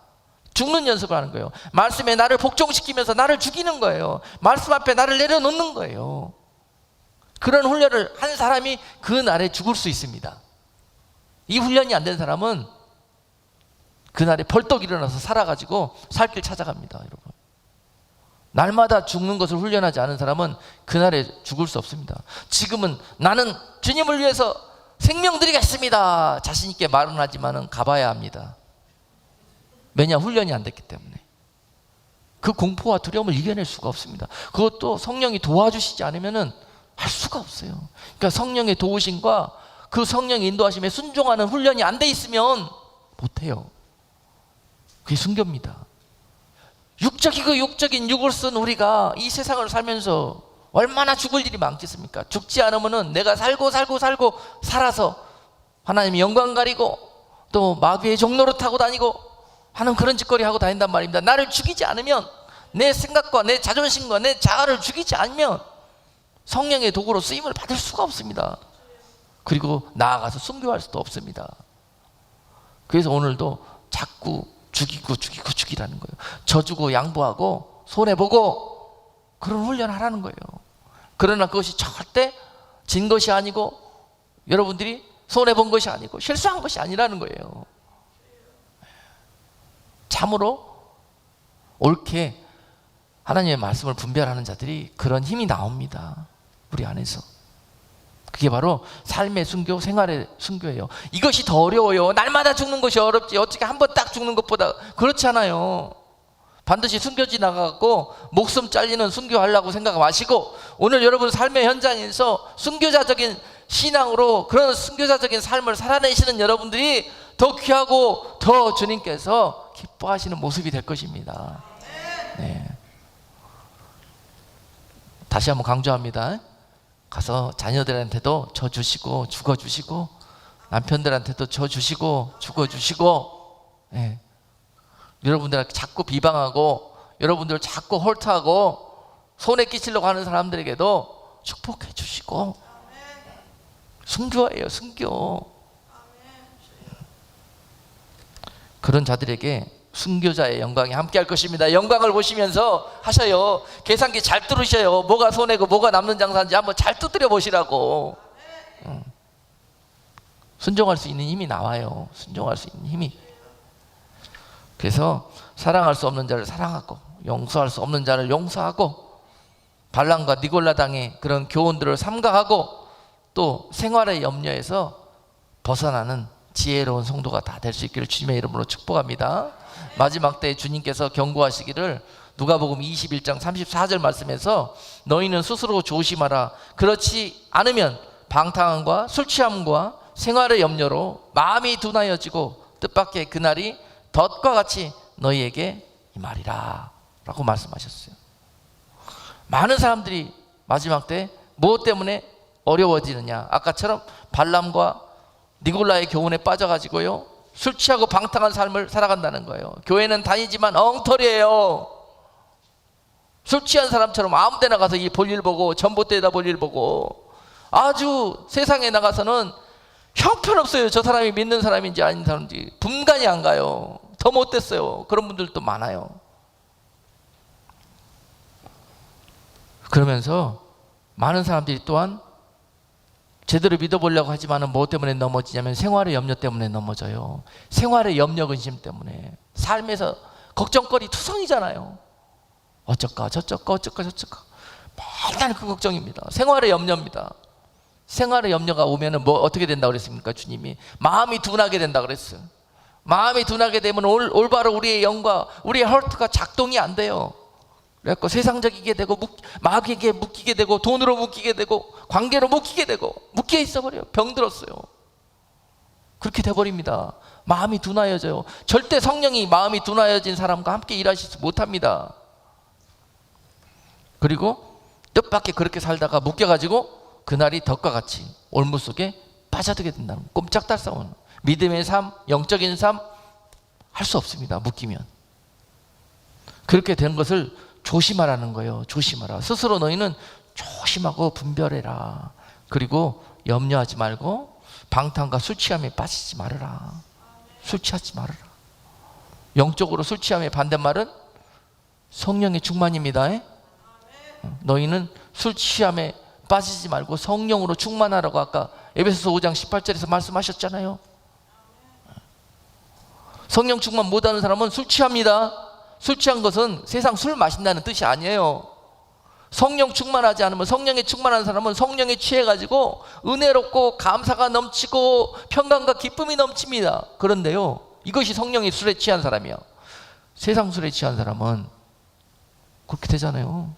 [SPEAKER 1] 죽는 연습을 하는 거예요. 말씀에 나를 복종시키면서 나를 죽이는 거예요. 말씀 앞에 나를 내려놓는 거예요. 그런 훈련을 한 사람이 그 날에 죽을 수 있습니다. 이 훈련이 안 된 사람은 그날에 벌떡 일어나서 살아가지고 살 길 찾아갑니다. 여러분, 날마다 죽는 것을 훈련하지 않은 사람은 그날에 죽을 수 없습니다. 지금은 나는 주님을 위해서 생명 드리겠습니다 자신 있게 말은 하지만은 가봐야 합니다. 왜냐? 훈련이 안 됐기 때문에. 그 공포와 두려움을 이겨낼 수가 없습니다. 그것도 성령이 도와주시지 않으면은 할 수가 없어요. 그러니까 성령의 도우심과 그 성령의 인도하심에 순종하는 훈련이 안 돼 있으면 못해요. 그게 순교입니다. 육적이고 육적인 육을 쓴 우리가 이 세상을 살면서 얼마나 죽을 일이 많겠습니까? 죽지 않으면은 내가 살고 살아서 하나님의 영광 가리고 또 마귀의 종로를 타고 다니고 하는 그런 짓거리 하고 다닌단 말입니다. 나를 죽이지 않으면, 내 생각과 내 자존심과 내 자아를 죽이지 않으면 성령의 도구로 쓰임을 받을 수가 없습니다. 그리고 나아가서 순교할 수도 없습니다. 그래서 오늘도 자꾸 죽이라는 거예요. 져주고 양보하고 손해보고 그런 훈련을 하라는 거예요. 그러나 그것이 절대 진 것이 아니고 여러분들이 손해본 것이 아니고 실수한 것이 아니라는 거예요. 참으로 옳게 하나님의 말씀을 분별하는 자들이 그런 힘이 나옵니다. 우리 안에서. 그게 바로 삶의 순교, 생활의 순교예요. 이것이 더 어려워요. 날마다 죽는 것이 어렵지 어떻게 한 번 딱 죽는 것보다. 그렇지 않아요. 반드시 순교지 나가고 목숨 잘리는 순교하려고 생각 마시고, 오늘 여러분 삶의 현장에서 순교자적인 신앙으로 그런 순교자적인 삶을 살아내시는 여러분들이 더 귀하고 더 주님께서 기뻐하시는 모습이 될 것입니다. 네. 다시 한번 강조합니다. 가서 자녀들한테도 줘 주시고 죽어 주시고, 남편들한테도 줘 주시고 죽어 주시고, 네. 여러분들 자꾸 비방하고 여러분들 자꾸 홀트하고 손에 끼치려고 하는 사람들에게도 축복해 주시고. 순교예요, 순교. 그런 자들에게 순교자의 영광이 함께 할 것입니다. 영광을 보시면서 하셔요. 계산기 잘 뚫으셔요. 뭐가 손해고 뭐가 남는 장사인지 한번 잘 두드려 보시라고. 순종할 수 있는 힘이 나와요. 순종할 수 있는 힘이. 그래서 사랑할 수 없는 자를 사랑하고 용서할 수 없는 자를 용서하고, 발람과 니골라당의 그런 교훈들을 삼가하고, 또 생활의 염려에서 벗어나는 지혜로운 성도가 다 될 수 있기를 주님의 이름으로 축복합니다. 마지막 때에 주님께서 경고하시기를 누가복음 21장 34절 말씀에서 너희는 스스로 조심하라. 그렇지 않으면 방탕함과 술 취함과 생활의 염려로 마음이 둔하여지고 뜻밖의 그날이 덫과 같이 너희에게 이 말이라 라고 말씀하셨어요. 많은 사람들이 마지막 때 무엇 때문에 어려워지느냐, 아까처럼 발람과 니골라의 교훈에 빠져가지고요, 술 취하고 방탕한 삶을 살아간다는 거예요. 교회는 다니지만 엉터리예요. 술 취한 사람처럼 아무 데나 가서 이 볼일 보고 전봇대에다 볼일 보고 아주 세상에 나가서는 형편없어요. 저 사람이 믿는 사람인지 아닌 사람인지 분간이 안 가요. 더 못됐어요. 그런 분들도 많아요. 그러면서 많은 사람들이 또한 제대로 믿어보려고 하지만 뭐 때문에 넘어지냐면 생활의 염려 때문에 넘어져요. 생활의 염려 근심 때문에. 삶에서 걱정거리 투성이잖아요. 어쩔까 저쩔까 어쩔까 저쩔까 맨날 그 걱정입니다. 생활의 염려입니다. 생활의 염려가 오면은 뭐 어떻게 된다고 그랬습니까? 주님이 마음이 둔하게 된다 그랬어요. 마음이 둔하게 되면 올바로 우리의 영과 우리의 헐트가 작동이 안 돼요. 그래서 세상적이게 되고 마귀에게 묶이게 되고 돈으로 묶이게 되고 관계로 묶이게 되고 묶여 있어버려요. 병들었어요. 그렇게 돼버립니다. 마음이 둔하여져요. 절대 성령이 마음이 둔하여진 사람과 함께 일하시지 못합니다. 그리고 뜻밖의 그렇게 살다가 묶여가지고 그날이 덕과 같이 올무 속에 빠져들게 된다는 거예요. 꼼짝달싹은 믿음의 삶, 영적인 삶 할 수 없습니다. 묶이면. 그렇게 된 것을 조심하라는 거예요. 조심하라. 스스로 너희는 조심하고 분별해라. 그리고 염려하지 말고 방탕과 술 취함에 빠지지 말아라. 술 취하지 말아라. 영적으로 술 취함의 반대말은 성령의 충만입니다. 너희는 술 취함에 빠지지 말고 성령으로 충만하라고 아까 에베소서 5장 18절에서 말씀하셨잖아요. 성령 충만 못하는 사람은 술 취합니다. 술 취한 것은 세상 술 마신다는 뜻이 아니에요. 성령 충만하지 않으면, 성령에 충만한 사람은 성령에 취해가지고 은혜롭고 감사가 넘치고 평강과 기쁨이 넘칩니다. 그런데요, 이것이 성령의 술에 취한 사람이에요. 세상 술에 취한 사람은 그렇게 되잖아요.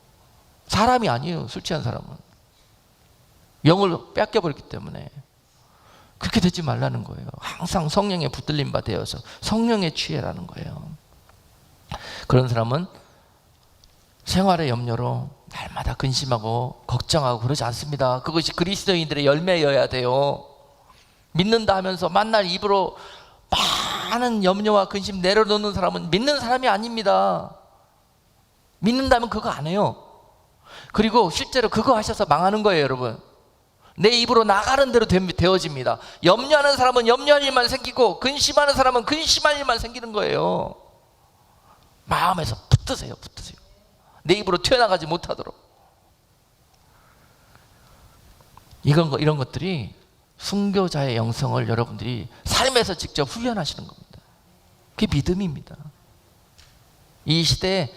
[SPEAKER 1] 사람이 아니에요. 술 취한 사람은 영을 뺏겨버렸기 때문에. 그렇게 되지 말라는 거예요. 항상 성령에 붙들린 바 되어서 성령에 취해라는 거예요. 그런 사람은 생활의 염려로 날마다 근심하고 걱정하고 그러지 않습니다. 그것이 그리스도인들의 열매여야 돼요. 믿는다 하면서 만날 입으로 많은 염려와 근심 내려놓는 사람은 믿는 사람이 아닙니다. 믿는다면 그거 안 해요. 그리고 실제로 그거 하셔서 망하는 거예요, 여러분. 내 입으로 나가는 대로 되어집니다. 염려하는 사람은 염려할 일만 생기고 근심하는 사람은 근심할 일만 생기는 거예요. 마음에서 붙드세요. 내 입으로 튀어나가지 못하도록. 이런 것들이 순교자의 영성을 여러분들이 삶에서 직접 훈련하시는 겁니다. 그게 믿음입니다. 이 시대에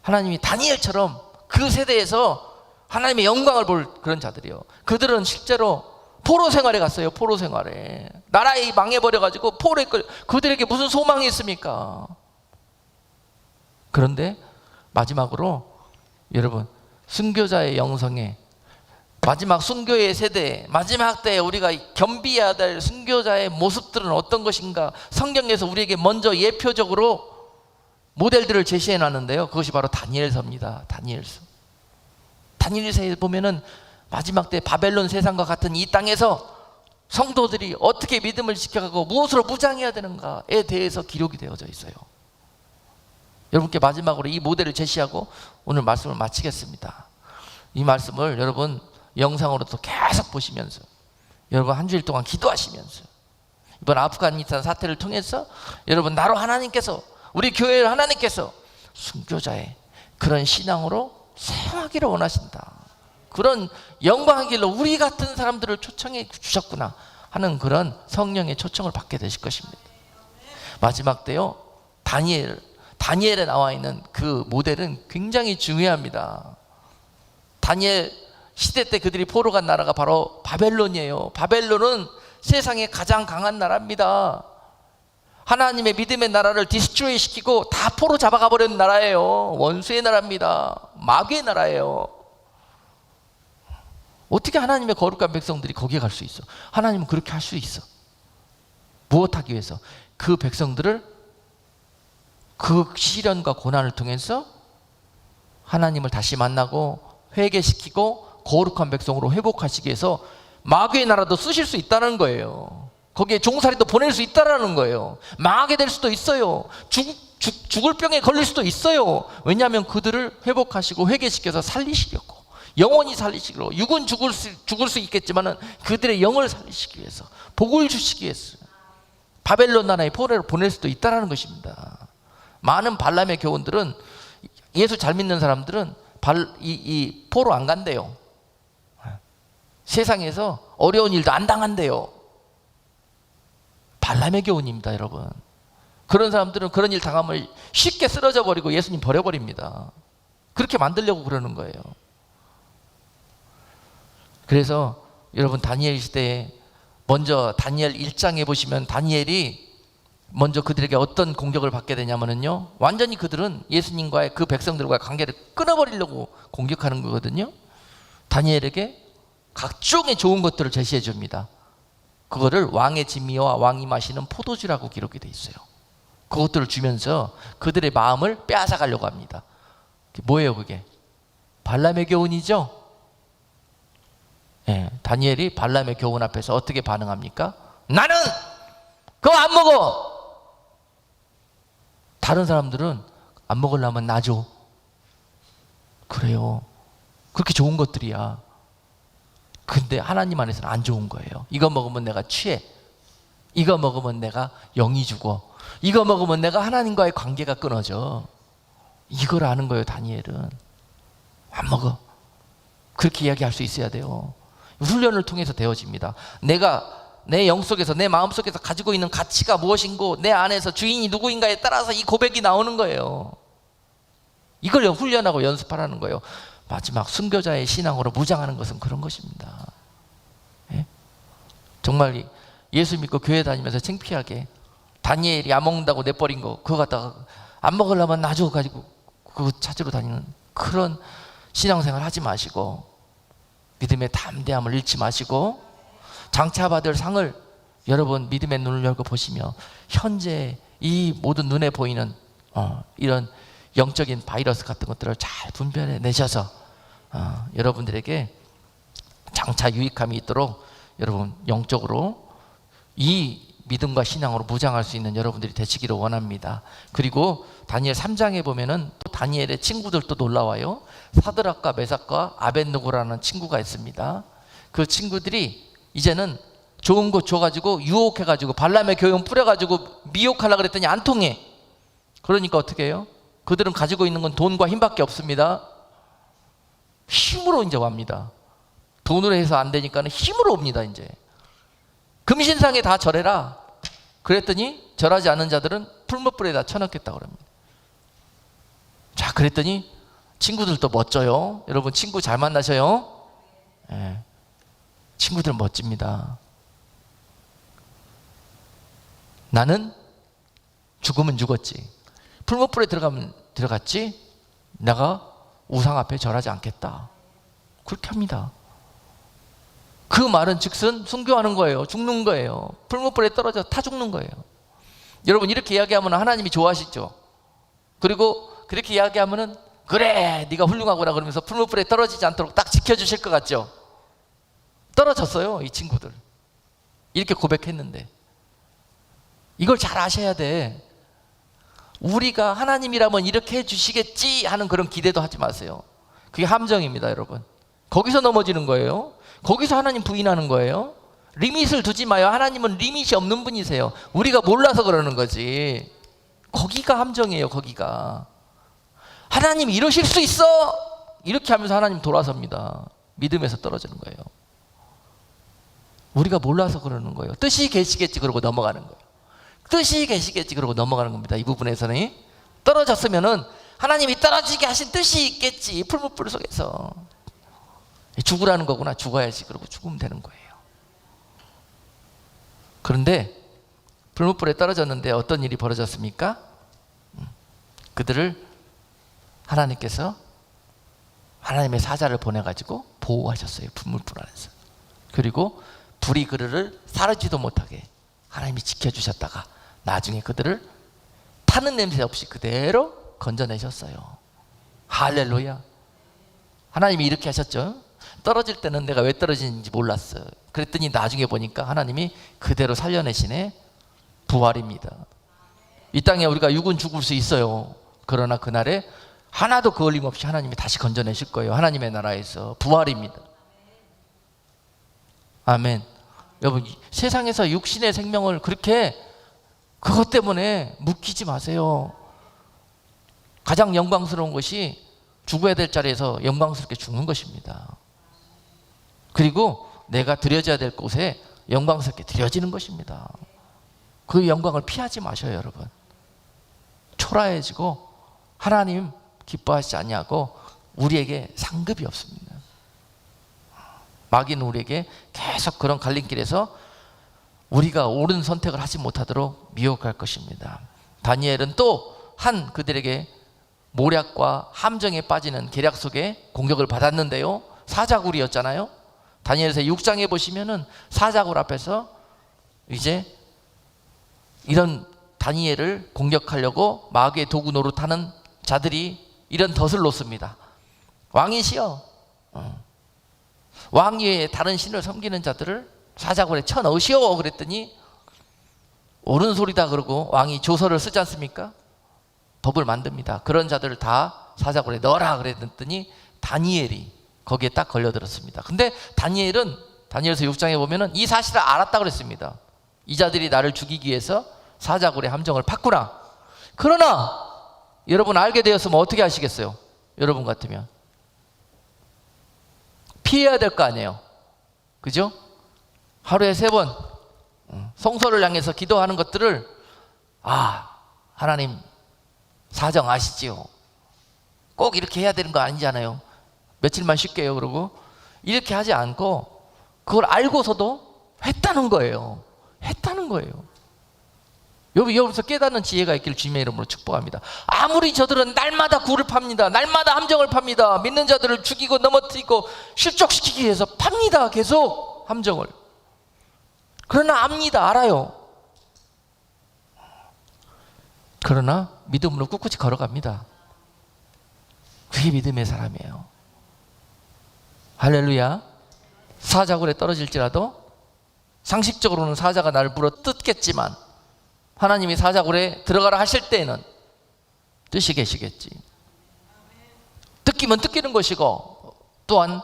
[SPEAKER 1] 하나님이 다니엘처럼 그 세대에서 하나님의 영광을 볼 그런 자들이요. 그들은 실제로 포로 생활에 갔어요. 포로 생활에. 나라에 망해버려가지고 포로에 그들에게 무슨 소망이 있습니까? 그런데 마지막으로 여러분, 순교자의 영성에 마지막 순교의 세대에 마지막 때에 우리가 겸비해야 될 순교자의 모습들은 어떤 것인가? 성경에서 우리에게 먼저 예표적으로 모델들을 제시해 놨는데요. 그것이 바로 다니엘서입니다. 다니엘서. 다니엘서에 보면은 마지막 때 바벨론 세상과 같은 이 땅에서 성도들이 어떻게 믿음을 지켜가고 무엇으로 무장해야 되는가에 대해서 기록이 되어져 있어요. 여러분께 마지막으로 이 모델을 제시하고 오늘 말씀을 마치겠습니다. 이 말씀을 여러분 영상으로도 계속 보시면서 여러분 한 주일 동안 기도하시면서 이번 아프가니스탄 사태를 통해서 여러분 나로 하나님께서 우리 교회를 하나님께서 순교자의 그런 신앙으로 사용하기를 원하신다. 그런 영광의 길로 우리 같은 사람들을 초청해 주셨구나 하는 그런 성령의 초청을 받게 되실 것입니다. 마지막 때요, 다니엘에 나와 있는 그 모델은 굉장히 중요합니다. 다니엘 시대 때 그들이 포로 간 나라가 바로 바벨론이에요. 바벨론은 세상에 가장 강한 나라입니다. 하나님의 믿음의 나라를 디스트로이 시키고 다 포로 잡아가 버린 나라예요. 원수의 나라입니다. 마귀의 나라예요. 어떻게 하나님의 거룩한 백성들이 거기에 갈 수 있어? 하나님은 그렇게 할 수 있어. 무엇하기 위해서? 그 백성들을 그 시련과 고난을 통해서 하나님을 다시 만나고 회개시키고 거룩한 백성으로 회복하시기 위해서 마귀의 나라도 쓰실 수 있다는 거예요. 거기에 종살이도 보낼 수 있다는 거예요. 망하게 될 수도 있어요. 죽을 병에 걸릴 수도 있어요. 왜냐하면 그들을 회복하시고 회개시켜서 살리시려고, 영원히 살리시기로. 육은 죽을 수 있겠지만 그들의 영을 살리시기 위해서, 복을 주시기 위해서 바벨론 나라에 포로를 보낼 수도 있다는 것입니다. 많은 발람의 교훈들은, 예수 잘 믿는 사람들은 이 포로 안 간대요. 세상에서 어려운 일도 안 당한대요. 발람의 교훈입니다, 여러분. 그런 사람들은 그런 일 당하면 쉽게 쓰러져 버리고 예수님 버려버립니다. 그렇게 만들려고 그러는 거예요. 그래서 여러분, 다니엘 시대에 먼저 다니엘 1장에 보시면 다니엘이 먼저 그들에게 어떤 공격을 받게 되냐면요, 완전히 그들은 예수님과의 그 백성들과의 관계를 끊어버리려고 공격하는 거거든요. 다니엘에게 각종의 좋은 것들을 제시해 줍니다. 그거를 왕의 진미와 왕이 마시는 포도주라고 기록이 돼 있어요. 그것들을 주면서 그들의 마음을 빼앗아 가려고 합니다. 뭐예요 그게? 발람의 교훈이죠. 예, 다니엘이 발람의 교훈 앞에서 어떻게 반응합니까? 나는 그거 안 먹어. 다른 사람들은 안 먹으려면 놔줘. 그래요. 그렇게 좋은 것들이야. 근데 하나님 안에서는 안 좋은 거예요. 이거 먹으면 내가 취해. 이거 먹으면 내가 영이 죽어. 이거 먹으면 내가 하나님과의 관계가 끊어져. 이걸 아는 거예요, 다니엘은. 안 먹어. 그렇게 이야기할 수 있어야 돼요. 훈련을 통해서 되어집니다. 내가 내 영 속에서, 내 마음 속에서 가지고 있는 가치가 무엇인고, 내 안에서 주인이 누구인가에 따라서 이 고백이 나오는 거예요. 이걸 훈련하고 연습하라는 거예요. 마지막 순교자의 신앙으로 무장하는 것은 그런 것입니다. 예? 정말 예수 믿고 교회 다니면서 창피하게 다니엘이 안 먹는다고 내버린 거, 그거 갖다가 안 먹으려면 놔줘 가지고 그거 찾으러 다니는 그런 신앙생활 하지 마시고, 믿음의 담대함을 잃지 마시고, 장차 받을 상을 여러분 믿음의 눈을 열고 보시며, 현재 이 모든 눈에 보이는 이런 영적인 바이러스 같은 것들을 잘 분별해 내셔서 여러분들에게 장차 유익함이 있도록 여러분 영적으로 이 믿음과 신앙으로 무장할 수 있는 여러분들이 되시기를 원합니다. 그리고 다니엘 3장에 보면은 또 다니엘의 친구들도 놀라워요. 사드락과 메삭과 아벳느고라는 친구가 있습니다. 그 친구들이 이제는 좋은 거 줘가지고 유혹해가지고 발람의 교훈 뿌려가지고 미혹하려고 그랬더니 안 통해. 그러니까 어떻게 해요? 그들은 가지고 있는 건 돈과 힘밖에 없습니다. 힘으로 이제 옵니다. 돈으로 해서 안 되니까는 힘으로 옵니다. 이제 금신상에 다 절해라. 그랬더니 절하지 않은 자들은 풀무불에다 쳐넣겠다고 합니다. 자, 그랬더니 친구들도 멋져요. 여러분 친구 잘 만나셔요. 예. 친구들 멋집니다. 나는 죽으면 죽었지, 풀무불에 들어가면 들어갔지, 내가 우상 앞에 절하지 않겠다. 그렇게 합니다. 그 말은 즉슨 순교하는 거예요. 죽는 거예요. 풀무불에 떨어져 타 죽는 거예요. 여러분 이렇게 이야기하면 하나님이 좋아하시죠. 그리고 그렇게 이야기하면은 그래 네가 훌륭하구나 그러면서 풀무불에 떨어지지 않도록 딱 지켜주실 것 같죠. 떨어졌어요. 이 친구들 이렇게 고백했는데. 이걸 잘 아셔야 돼. 우리가 하나님이라면 이렇게 해주시겠지 하는 그런 기대도 하지 마세요. 그게 함정입니다. 여러분 거기서 넘어지는 거예요. 거기서 하나님 부인하는 거예요. 리밋을 두지 마요. 하나님은 리밋이 없는 분이세요. 우리가 몰라서 그러는 거지. 거기가 함정이에요. 거기가. 하나님이 이러실 수 있어 이렇게 하면서 하나님 돌아섭니다. 믿음에서 떨어지는 거예요. 우리가 몰라서 그러는 거예요. 뜻이 계시겠지 그러고 넘어가는 거예요. 뜻이 계시겠지 그러고 넘어가는 겁니다. 이 부분에서는 떨어졌으면은 하나님이 떨어지게 하신 뜻이 있겠지. 풀무불 속에서 죽으라는 거구나. 죽어야지. 그러고 죽으면 되는 거예요. 그런데 풀무불에 떨어졌는데 어떤 일이 벌어졌습니까? 그들을 하나님께서 하나님의 사자를 보내가지고 보호하셨어요. 풀무불 안에서. 그리고 불이 그들을 사르지도 못하게 하나님이 지켜주셨다가 나중에 그들을 타는 냄새 없이 그대로 건져내셨어요. 할렐루야. 하나님이 이렇게 하셨죠. 떨어질 때는 내가 왜 떨어지는지 몰랐어요. 그랬더니 나중에 보니까 하나님이 그대로 살려내시네. 부활입니다. 이 땅에 우리가 육은 죽을 수 있어요. 그러나 그날에 하나도 거림없이 하나님이 다시 건져내실 거예요. 하나님의 나라에서. 부활입니다. 아멘. 여러분, 세상에서 육신의 생명을 그렇게 그것 때문에 묶이지 마세요. 가장 영광스러운 것이 죽어야 될 자리에서 영광스럽게 죽는 것입니다. 그리고 내가 드려져야 될 곳에 영광스럽게 드려지는 것입니다. 그 영광을 피하지 마셔요, 여러분. 초라해지고 하나님 기뻐하시지 아니하고 우리에게 상급이 없습니다. 마귀는 우리에게 계속 그런 갈림길에서 우리가 옳은 선택을 하지 못하도록 미혹할 것입니다. 다니엘은 또 한 그들에게 모략과 함정에 빠지는 계략 속에 공격을 받았는데요. 사자굴이었잖아요. 다니엘서 6장에 보시면은 사자굴 앞에서 이제 이런 다니엘을 공격하려고 마귀의 도구 노릇하는 자들이 이런 덫을 놓습니다. 왕이시여, 왕 외에 다른 신을 섬기는 자들을 사자굴에 쳐넣으시오. 그랬더니 옳은 소리다 그러고 왕이 조서를 쓰지 않습니까? 법을 만듭니다. 그런 자들을 다 사자굴에 넣어라 그랬더니 다니엘이 거기에 딱 걸려들었습니다. 근데 다니엘은 다니엘서 6장에 보면은 이 사실을 알았다 그랬습니다. 이 자들이 나를 죽이기 위해서 사자굴의 함정을 팠구나. 그러나 여러분 알게 되었으면 어떻게 하시겠어요? 여러분 같으면 피해야 될 거 아니에요. 그죠? 하루에 3번 성소를 향해서 기도하는 것들을 하나님 사정 아시지요? 꼭 이렇게 해야 되는 거 아니잖아요. 며칠만 쉴게요 그러고 이렇게 하지 않고 그걸 알고서도 했다는 거예요. 했다는 거예요. 여기서 깨닫는 지혜가 있기를 주님의 이름으로 축복합니다. 아무리 저들은 날마다 굴을 팝니다. 날마다 함정을 팝니다. 믿는 자들을 죽이고 넘어뜨리고 실족시키기 위해서 팝니다. 계속 함정을. 그러나 압니다. 알아요. 그러나 믿음으로 꿋꿋이 걸어갑니다. 그게 믿음의 사람이에요. 할렐루야. 사자굴에 떨어질지라도 상식적으로는 사자가 나를 물어 뜯겠지만 하나님이 사자굴에 들어가라 하실 때에는 뜻이 계시겠지. 뜯기면 뜯기는 것이고 또한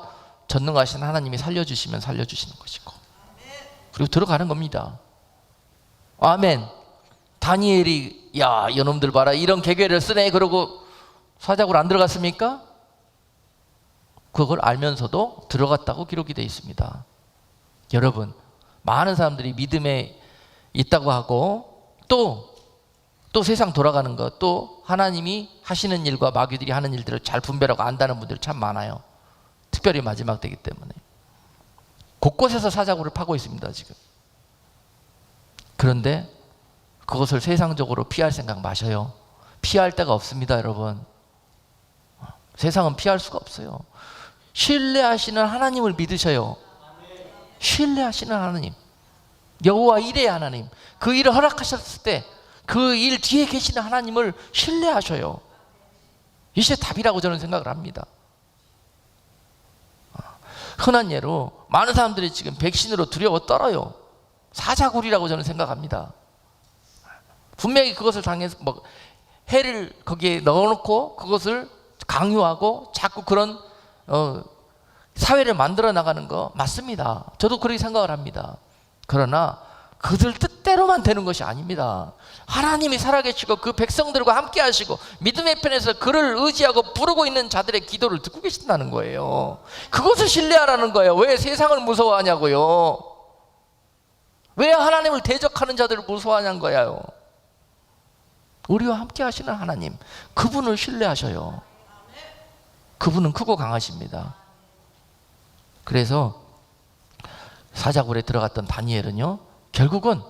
[SPEAKER 1] 전능하신 하나님이 살려주시면 살려주시는 것이고 그리고 들어가는 겁니다. 아멘. 다니엘이 야 이놈들 봐라 이런 계계를 쓰네 그러고 사자굴 안 들어갔습니까? 그걸 알면서도 들어갔다고 기록이 되어 있습니다. 여러분 많은 사람들이 믿음에 있다고 하고 또 세상 돌아가는 것 또 하나님이 하시는 일과 마귀들이 하는 일들을 잘 분별하고 안다는 분들이 참 많아요. 특별히 마지막 때이기 때문에 곳곳에서 사자굴을 파고 있습니다 지금. 그런데 그것을 세상적으로 피할 생각 마셔요. 피할 데가 없습니다 여러분. 세상은 피할 수가 없어요. 신뢰하시는 하나님을 믿으셔요. 신뢰하시는 하나님, 여호와 일의 하나님, 그 일을 허락하셨을 때 그 일 뒤에 계시는 하나님을 신뢰하셔요. 이게 답이라고 저는 생각을 합니다. 흔한 예로 많은 사람들이 지금 백신으로 두려워 떨어요. 사자굴이라고 저는 생각합니다. 분명히 그것을 당해서 해를 거기에 넣어놓고 그것을 강요하고 자꾸 그런 사회를 만들어 나가는 거 맞습니다. 저도 그렇게 생각을 합니다. 그러나 그들 뜻대로만 되는 것이 아닙니다. 하나님이 살아계시고 그 백성들과 함께 하시고 믿음의 편에서 그를 의지하고 부르고 있는 자들의 기도를 듣고 계신다는 거예요. 그것을 신뢰하라는 거예요. 왜 세상을 무서워하냐고요. 왜 하나님을 대적하는 자들을 무서워하냐는 거예요. 우리와 함께 하시는 하나님, 그분을 신뢰하셔요. 그분은 크고 강하십니다. 그래서 사자굴에 들어갔던 다니엘은요 결국은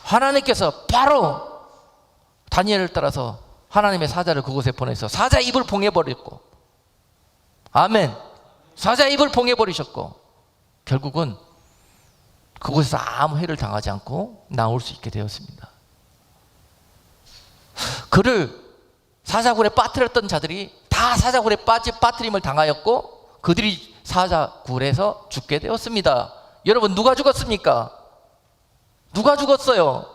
[SPEAKER 1] 하나님께서 바로 다니엘을 따라서 하나님의 사자를 그곳에 보내서 사자 입을 봉해버렸고, 아멘, 사자 입을 봉해버리셨고 결국은 그곳에서 아무 해를 당하지 않고 나올 수 있게 되었습니다. 그를 사자굴에 빠뜨렸던 자들이 다 사자굴에 빠뜨림을 당하였고 그들이 사자굴에서 죽게 되었습니다. 여러분, 누가 죽었습니까? 누가 죽었어요?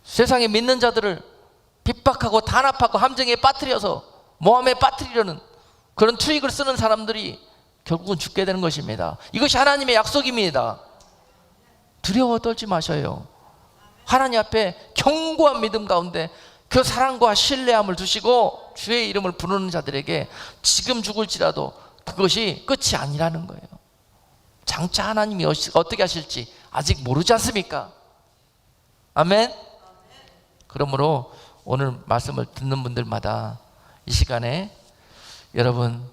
[SPEAKER 1] 세상에 믿는 자들을 핍박하고 단합하고 함정에 빠뜨려서 모함에 빠뜨리려는 그런 투익을 쓰는 사람들이 결국은 죽게 되는 것입니다. 이것이 하나님의 약속입니다. 두려워 떨지 마셔요. 하나님 앞에 견고한 믿음 가운데 그 사랑과 신뢰함을 두시고 주의 이름을 부르는 자들에게 지금 죽을지라도 그것이 끝이 아니라는 거예요. 장차 하나님이 어떻게 하실지 아직 모르지 않습니까? 아멘. 그러므로 오늘 말씀을 듣는 분들마다 이 시간에 여러분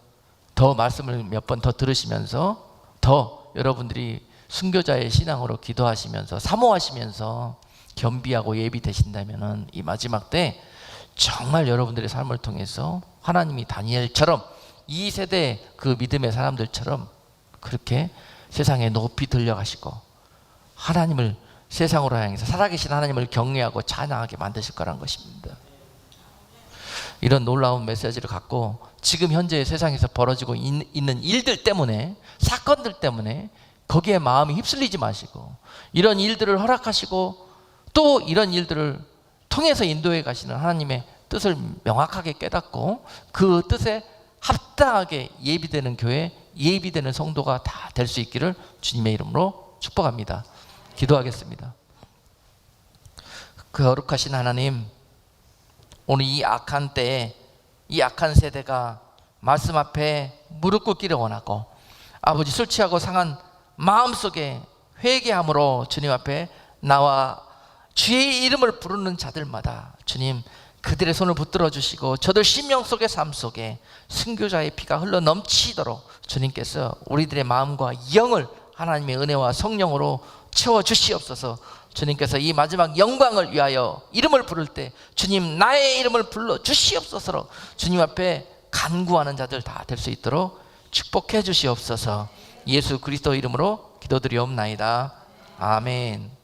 [SPEAKER 1] 더 말씀을 몇 번 더 들으시면서 더 여러분들이 순교자의 신앙으로 기도하시면서 사모하시면서 겸비하고 예비되신다면 이 마지막 때 정말 여러분들의 삶을 통해서 하나님이 다니엘처럼 이 세대 그 믿음의 사람들처럼 그렇게 세상에 높이 들려가시고 하나님을 세상으로 향해서 살아계신 하나님을 경외하고 찬양하게 만드실 거란 것입니다. 이런 놀라운 메시지를 갖고 지금 현재 세상에서 벌어지고 있는 일들 때문에, 사건들 때문에 거기에 마음이 휩쓸리지 마시고 이런 일들을 허락하시고 또 이런 일들을 통해서 인도해 가시는 하나님의 뜻을 명확하게 깨닫고 그 뜻에 합당하게 예비되는 교회, 예비되는 성도가 다 될 수 있기를 주님의 이름으로 축복합니다. 기도하겠습니다. 그 거룩하신 하나님, 오늘 이 악한 때에 이 악한 세대가 말씀 앞에 무릎 꿇기를 원하고 아버지 술 취하고 상한 마음속에 회개함으로 주님 앞에 나와 주의 이름을 부르는 자들마다 주님 그들의 손을 붙들어 주시고 저들 심령 속의 삶 속에 순교자의 피가 흘러 넘치도록 주님께서 우리들의 마음과 영을 하나님의 은혜와 성령으로 채워 주시옵소서. 주님께서 이 마지막 영광을 위하여 이름을 부를 때 주님 나의 이름을 불러 주시옵소서로 주님 앞에 간구하는 자들 다 될 수 있도록 축복해 주시옵소서. 예수 그리스도 이름으로 기도드리옵나이다. 아멘.